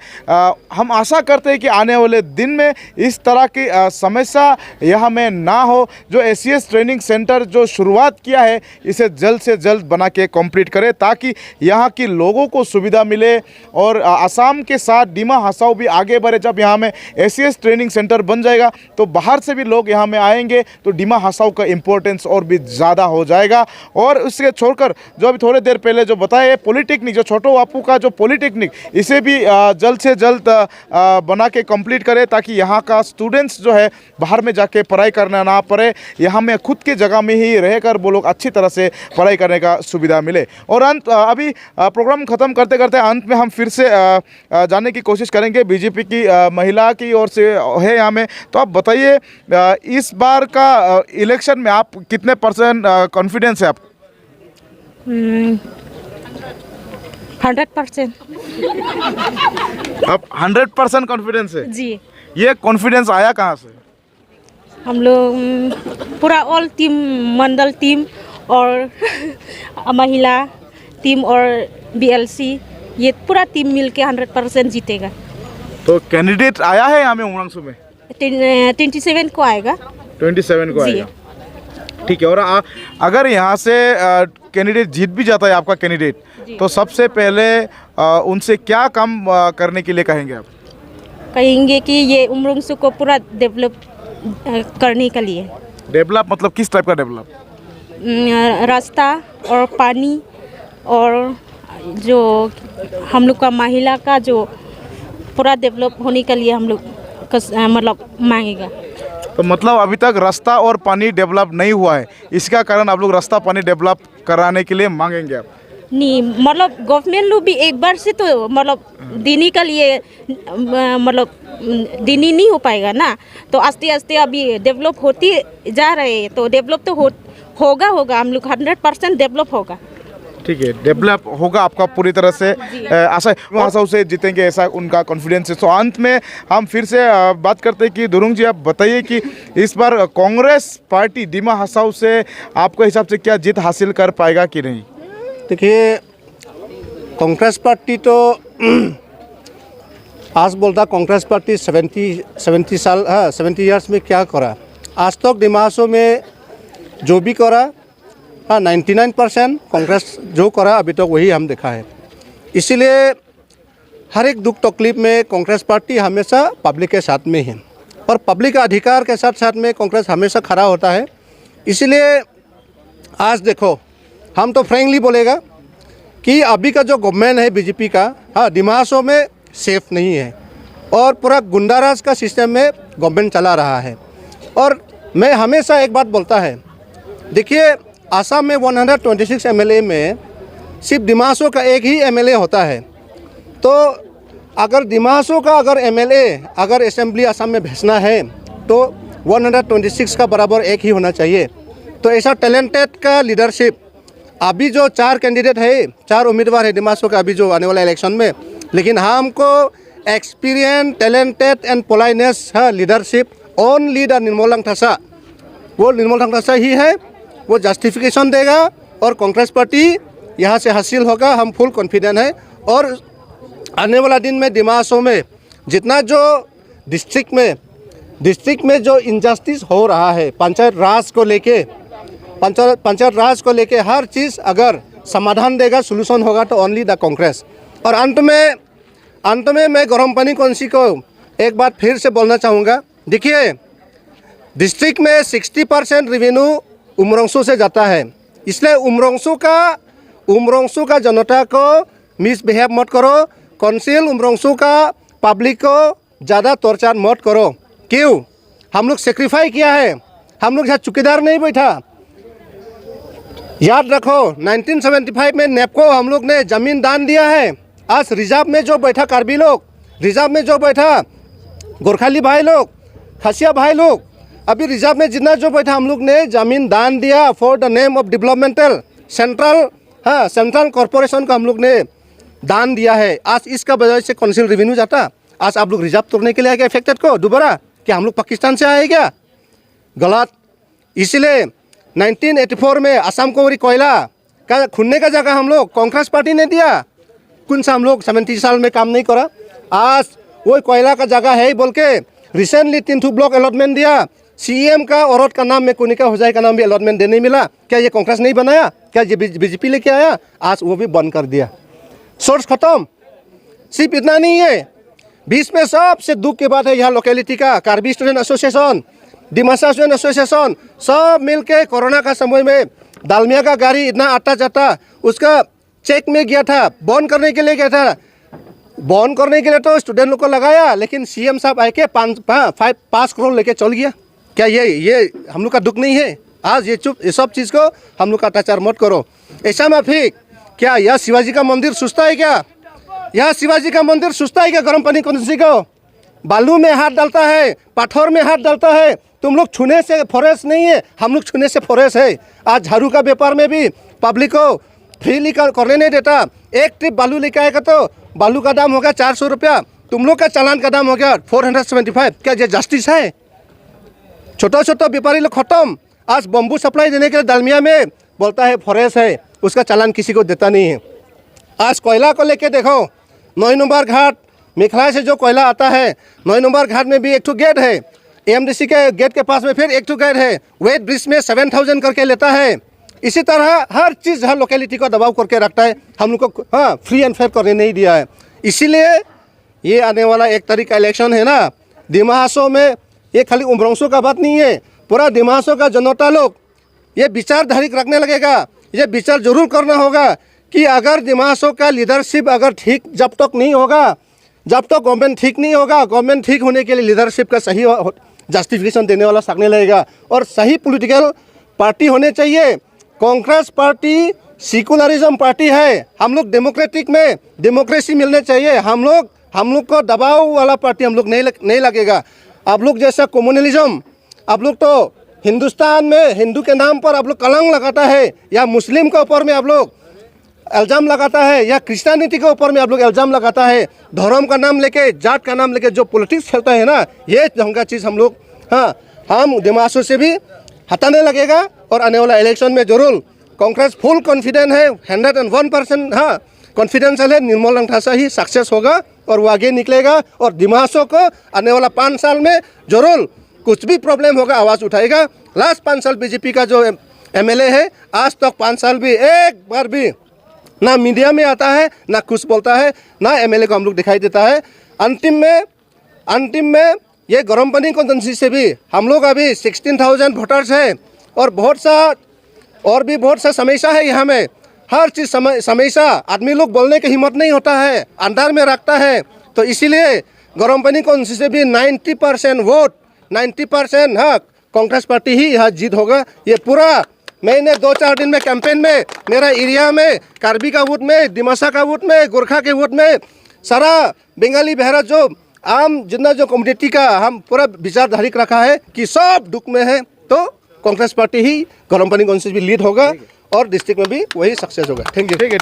हम आशा करते हैं कि आने वाले दिन में इस तरह की समस्या यहाँ में ना हो। जो एसीएस ट्रेनिंग सेंटर जो शुरुआत किया है, इसे जल्द से जल्द बना के कंप्लीट करें, ताकि यहाँ के लोगों को सुविधा मिले और असम के साथ डिमा हसाओ भी आगे बढ़े। जब यहाँ में एसीएस ट्रेनिंग सेंटर बन जाएगा तो बाहर से भी लोग यहाँ में आएंगे, तो डिमा हसाओ का इम्पोर्टेंस और भी ज़्यादा हो जाएगा। और उसके छोड़कर जो अभी थोड़ी देर पहले जो बताया, पॉलिटेक्निक जो छोटो बापू का जो पॉलिटेक्निक, इसे भी जल्द से जल्द बना के कंप्लीट करें, ताकि यहाँ का स्टूडेंट्स जो है बाहर में जाके पढ़ाई करना ना पड़े, यहाँ में खुद के जगह में ही रहकर वो लोग अच्छी तरह से पढ़ाई करने का सुविधा मिले। और अभी प्रोग्राम ख़त्म करते करते अंत में हम फिर से जानने की कोशिश करेंगे बीजेपी की महिला की ओर से है यहाँ में। तो आप बताइए इस बार का इलेक्शन में आप कितने % कॉन्फिडेंस है आप? 100%। आप 100% कॉन्फिडेंस है जी। ये कॉन्फिडेंस आया कहाँ से? हम लोग पूरा ऑल टीम, मंडल टीम और महिला टीम और बीएलसी, ये पूरा टीम मिलके 100% जीतेगा। तो कैंडिडेट आया है यहाँ में उमरंगसू में? 27 को आएगा। 27 को आएगा, ठीक है। और अगर यहाँ से कैंडिडेट जीत भी जाता है आपका कैंडिडेट, तो सबसे पहले उनसे क्या काम करने के लिए कहेंगे आप? कहेंगे कि ये उमरंगसू को पूरा डेवलप करने के लिए। डेवलप मतलब किस टाइप का डेवलप? रास्ता और पानी, और जो हम लोग का महिला का जो पूरा डेवलप होने के लिए हम लोग मतलब मांगेगा। तो मतलब अभी तक रास्ता और पानी डेवलप नहीं हुआ है, इसका कारण आप लोग रास्ता पानी डेवलप कराने के लिए मांगेंगे आप? नहीं, मतलब गवर्नमेंट लोग भी एक बार से तो मतलब देने के लिए मतलब देनी नहीं हो पाएगा ना। तो आस्ते आस्ते अभी डेवलप होती जा रहे हैं, तो डेवलप तो होगा हम लोग 100% डेवलप होगा। ठीक है, डेवलप होगा आपका पूरी तरह से आशा हसाओ से जीतेंगे, ऐसा उनका कॉन्फिडेंस है। तो अंत में हम फिर से बात करते हैं कि दुरुंग जी, आप बताइए कि इस बार कांग्रेस पार्टी डिमा हसाओ से आपके हिसाब से क्या जीत हासिल कर पाएगा कि नहीं? देखिए, कांग्रेस पार्टी तो आज बोलता कांग्रेस पार्टी 70 ईयर्स में क्या करा, आज तक डिमा हसाओ में जो भी करा 99% कांग्रेस जो करा अभी तक वही हम देखा है। इसीलिए हर एक दुख तकलीफ में कांग्रेस पार्टी हमेशा पब्लिक के साथ में है, और पब्लिक का अधिकार के साथ साथ में कांग्रेस हमेशा खड़ा होता है। इसीलिए आज देखो, हम तो फ्रेंकली बोलेगा कि अभी का जो गवर्नमेंट है बीजेपी का, डिमा हसाओ में सेफ नहीं है, और पूरा गुंडाराज का सिस्टम में गवर्नमेंट चला रहा है। और मैं हमेशा एक बात बोलता है, देखिए आसाम में 126 एमएलए में सिर्फ डिमा हसाओ का एक ही एमएलए होता है। तो अगर डिमा हसाओ का अगर एमएलए अगर असेंबली आसाम में भेजना है तो 126 का बराबर एक ही होना चाहिए। तो ऐसा टैलेंटेड का लीडरशिप, अभी जो 4 कैंडिडेट है, 4 उम्मीदवार है डिमा हसाओ का अभी जो आने वाला इलेक्शन में, लेकिन हमको experience, talented and politeness leadership only the Nirmal Langthasa, वो निर्मल लांगथासा ही है, वो जस्टिफिकेशन देगा और कांग्रेस पार्टी यहाँ से हासिल होगा। हम फुल कॉन्फिडेंट है। और आने वाला दिन में डिमा हसाओ में जितना जो डिस्ट्रिक्ट में जो इनजस्टिस हो रहा है, पंचायत राज को लेके हर चीज़ अगर समाधान देगा, सोल्यूशन होगा, तो ओनली द कांग्रेस। और अंत में मैं गरम पानी कौंसी को एक बात फिर से बोलना चाहूँगा। देखिए, डिस्ट्रिक्ट में 60% रेवेन्यू उमरंगसू से जाता है, इसलिए उमरंगसू का जनता को मिसबिहेव मत करो। काउंसिल उमरंगसू का पब्लिक को ज़्यादा टॉर्चर मत करो। क्यों? हम लोग सेक्रीफाई किया है, हम लोग यहाँ चौकीदार नहीं बैठा। याद रखो 1975 में नेपको हम लोग ने ज़मीन दान दिया है। आज रिजर्व में जो बैठा कार्बी लोग, रिजर्व में जो बैठा गोरखाली भाई लोग, खसिया भाई लोग, अभी रिजर्व में जितना जो बैठा हम लोग ने ज़मीन दान दिया for the name of developmental central corporation को हम लोग ने दान दिया है। आज इसका वजह से काउंसिल रेवेन्यू जाता। आज आप लोग रिजर्व तोड़ने के लिए आए क्या इफेक्टेड को दोबारा? क्या हम लोग पाकिस्तान से आए क्या? गलत। इसलिए 1984 में असम को कोयला का खुलने का जगह हम लोग कांग्रेस पार्टी ने दिया। कौन सा हम लोग 70 साल में काम नहीं करा? आज वो कोयला का जगह है बोल के रिसेंटली 3 ब्लॉक अलॉटमेंट दिया। सीएम का औरत का नाम में कुनिका हुजाई का नाम भी अलॉटमेंट देने मिला। क्या ये कांग्रेस नहीं बनाया? क्या ये बीजेपी लेके आया? आज वो भी बंद कर दिया। सोर्स खत्म। सिर्फ इतना नहीं है, बीच में सबसे दुख की बात है यहाँ लोकेलिटी का Karbi student association, Dimasa student association सब मिलके कोरोना का समय में दालमिया का गाड़ी इतना आता जाता उसका चेक में गया था, बंद करने के लिए गया था। बंद करने के लिए तो स्टूडेंट लोग को लगाया, लेकिन सीएम साहब आके 5 करोड़ लेके चल गया। क्या ये हम लोग का दुख नहीं है? आज ये सब चीज़ को हम लोग का अत्याचार मत करो। ऐसा माफिक क्या यह शिवाजी का मंदिर सुस्ता है क्या? यह शिवाजी का मंदिर सुस्ता है क्या? गर्म पानी कौन-सी को बालू में हाथ डालता है, पत्थर में हाथ डालता है। तुम लोग छूने से फॉरेस्ट नहीं है, हम लोग छूने से फॉरेस्ट है। आज झाड़ू का व्यापार में भी पब्लिक को फ्रीली करने नहीं देता। एक ट्रिप बालू लेके आएगा तो बालू का दाम होगा 400 रुपया, तुम लोग का चालान का दाम हो गया 475। क्या ये जस्टिस है? छोटा छोटा व्यापारी लोग खत्म। आज बम्बू सप्लाई देने के लिए दालमिया में बोलता है फॉरेस्ट है, उसका चालान किसी को देता नहीं है। आज कोयला को लेके देखो, 9 नंबर घाट मेखला से जो कोयला आता है, 9 नंबर घाट में भी एक तो गेट है, एमडीसी के गेट के पास में फिर एक तो गेट है। वेट ब्रिज में 7000 करके लेता है। इसी तरह हर चीज़ हर लोकेलिटी को दबाव करके रखता है। हम लोग को फ्री एंड फेयर करने नहीं दिया है। इसीलिए ये आने वाला 1 तारीख का इलेक्शन है ना, दिमा हसाओ में ये खाली उमरंसों का बात नहीं है, पूरा दिमा हसाओ का जनता लोग ये विचारधारी रखने लगेगा। ये विचार जरूर करना होगा कि अगर दिमा हसाओ का लीडरशिप अगर ठीक जब तक नहीं होगा, जब तक गवर्नमेंट ठीक नहीं होगा, गवर्नमेंट ठीक होने के लिए लीडरशिप का सही जस्टिफिकेशन देने वाला सकने लगेगा और सही पॉलिटिकल पार्टी होने चाहिए। कांग्रेस पार्टी सेकुलरिज्म पार्टी है। हम लोग डेमोक्रेटिक में डेमोक्रेसी मिलने चाहिए। हम लोग को दबाव वाला पार्टी हम लोग नहीं लगेगा। आप लोग जैसा कम्युनलिज्म, आप लोग तो हिंदुस्तान में हिंदू के नाम पर आप लोग कलंक लगाता है, या मुस्लिम के ऊपर में आप लोग इल्ज़ाम लगाता है, या क्रिश्चियनिटी के ऊपर में आप लोग इल्ज़ाम लगाता है। धर्म का नाम लेके, जात का नाम लेके जो पॉलिटिक्स खेलता है ना, ये ढंग का चीज़ हम लोग हम दिमागों से भी हटाने लगेगा। और आने वाला इलेक्शन में जरूर कांग्रेस फुल कॉन्फिडेंट है, 101% कॉन्फिडेंशियल है, निर्मल रंगठासा ही सक्सेस होगा और वो आगे निकलेगा। और दिमागों को आने वाला 5 साल में जरूर कुछ भी प्रॉब्लम होगा आवाज़ उठाएगा। लास्ट 5 साल बीजेपी का जो एमएलए है, आज तक 5 साल भी एक बार भी ना मीडिया में आता है, ना कुछ बोलता है, ना एमएलए को हम लोग दिखाई देता है। अंतिम में ये गर्म पानी कॉन्स्टिट्यूंसी से भी हम लोग अभी 16,000 वोटर्स है और बहुत सा समस्या है यहाँ में। हर चीज़ समस्या आदमी लोग बोलने की हिम्मत नहीं होता है, अंदर में रखता है। तो इसीलिए गर्म पानी कॉन्स्टिट्यूंसी से भी 90% वोट 90% कांग्रेस पार्टी ही यहाँ जीत होगा। ये पूरा मैंने 2-4 दिन में कैंपेन में मेरा एरिया में कार्बी का वोट में, दिमासा का वोट में, गोरखा के वोट में, सारा बंगाली बहरा जो आम जितना जो कम्युनिटी का हम पूरा विचारधारी रखा है कि सब दुख में है। तो कांग्रेस पार्टी ही गर्म पानी कॉन्स्टिट्यूंसी भी लीड होगा और डिस्ट्रिक्ट में भी वही सक्सेस होगा। Thank you. ठीक है।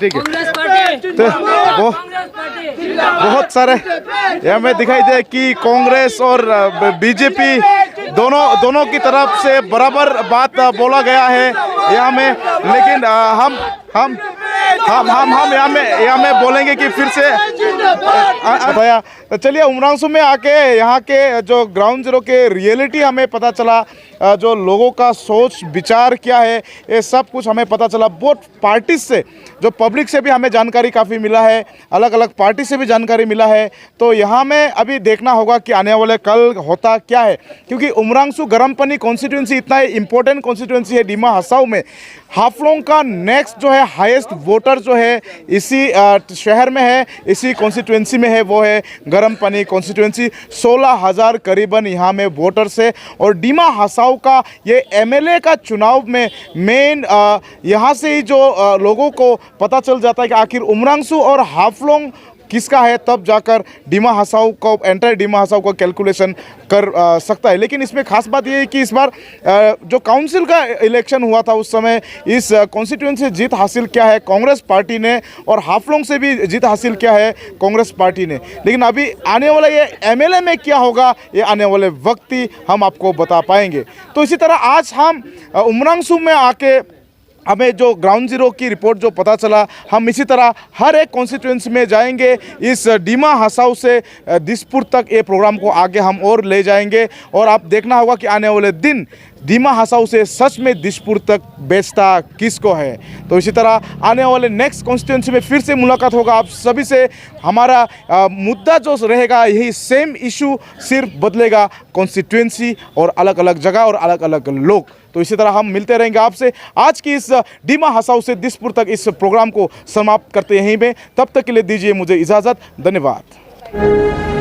तो बहुत सारे यहाँ में दिखाई दे कि कांग्रेस और बीजेपी दोनों की तरफ से बराबर बात बोला गया है यहाँ में। लेकिन हम यहाँ में बोलेंगे कि फिर से भैया चलिए उमरांसू में आके यहाँ के जो ग्राउंड जीरो के रियलिटी हमें पता चला, जो लोगों का सोच विचार क्या है ये सब कुछ हमें पता चला। बहुत पार्टी से जो पब्लिक से भी हमें जानकारी काफ़ी मिला है, अलग अलग पार्टी से भी जानकारी मिला है। तो यहाँ में अभी देखना होगा कि आने वाले कल होता क्या है, क्योंकि उमरांसू गर्म पानी कॉन्स्टिट्यूंसी इतना इम्पोर्टेंट कॉन्स्टिट्यूंसी है डिमा हसाओ में। हाफलोंग का नेक्स्ट जो है हाईएस्ट वोटर जो है इसी शहर में है, इसी कॉन्स्टिट्यूंसी में है वो है गरम पानी कॉन्स्टिट्यूंसी। 16,000 करीबन यहाँ में वोटर्स है और डीमा हसाओ का ये एमएलए का चुनाव में मेन यहाँ से ही जो लोगों को पता चल जाता है कि आखिर उमरांसू और हाफलोंग किसका है, तब जाकर डीमा हसाओ को एंटायर डीमा हसाओ को कैलकुलेशन कर सकता है। लेकिन इसमें खास बात यह है कि इस बार जो काउंसिल का इलेक्शन हुआ था उस समय इस कॉन्स्टिट्यूंसी से जीत हासिल किया है कांग्रेस पार्टी ने और हाफलोंग से भी जीत हासिल किया है कांग्रेस पार्टी ने। लेकिन अभी आने वाला ये एमएलए में क्या होगा ये आने वाले वक्त ही हम आपको बता पाएंगे। तो इसी तरह आज हम उमरांसू में आके हमें जो ग्राउंड जीरो की रिपोर्ट जो पता चला, हम इसी तरह हर एक कॉन्स्टिट्यूंसी में जाएंगे। इस डीमा हसाओ से दिसपुर तक ये प्रोग्राम को आगे हम और ले जाएंगे और आप देखना होगा कि आने वाले दिन डीमा हसाओ से सच में दिसपुर तक बेचता किसको है। तो इसी तरह आने वाले नेक्स्ट कॉन्स्टिट्यूंसी में फिर से मुलाकात होगा आप सभी से। हमारा मुद्दा जो रहेगा यही सेम इशू, सिर्फ बदलेगा कॉन्स्टिट्यूंसी और अलग अलग जगह और अलग अलग लोग। तो इसी तरह हम मिलते रहेंगे आपसे। आज की इस डीमा हसाओ से दिसपुर तक इस प्रोग्राम को समाप्त करते यहीं में। तब तक के लिए दीजिए मुझे इजाज़त। धन्यवाद।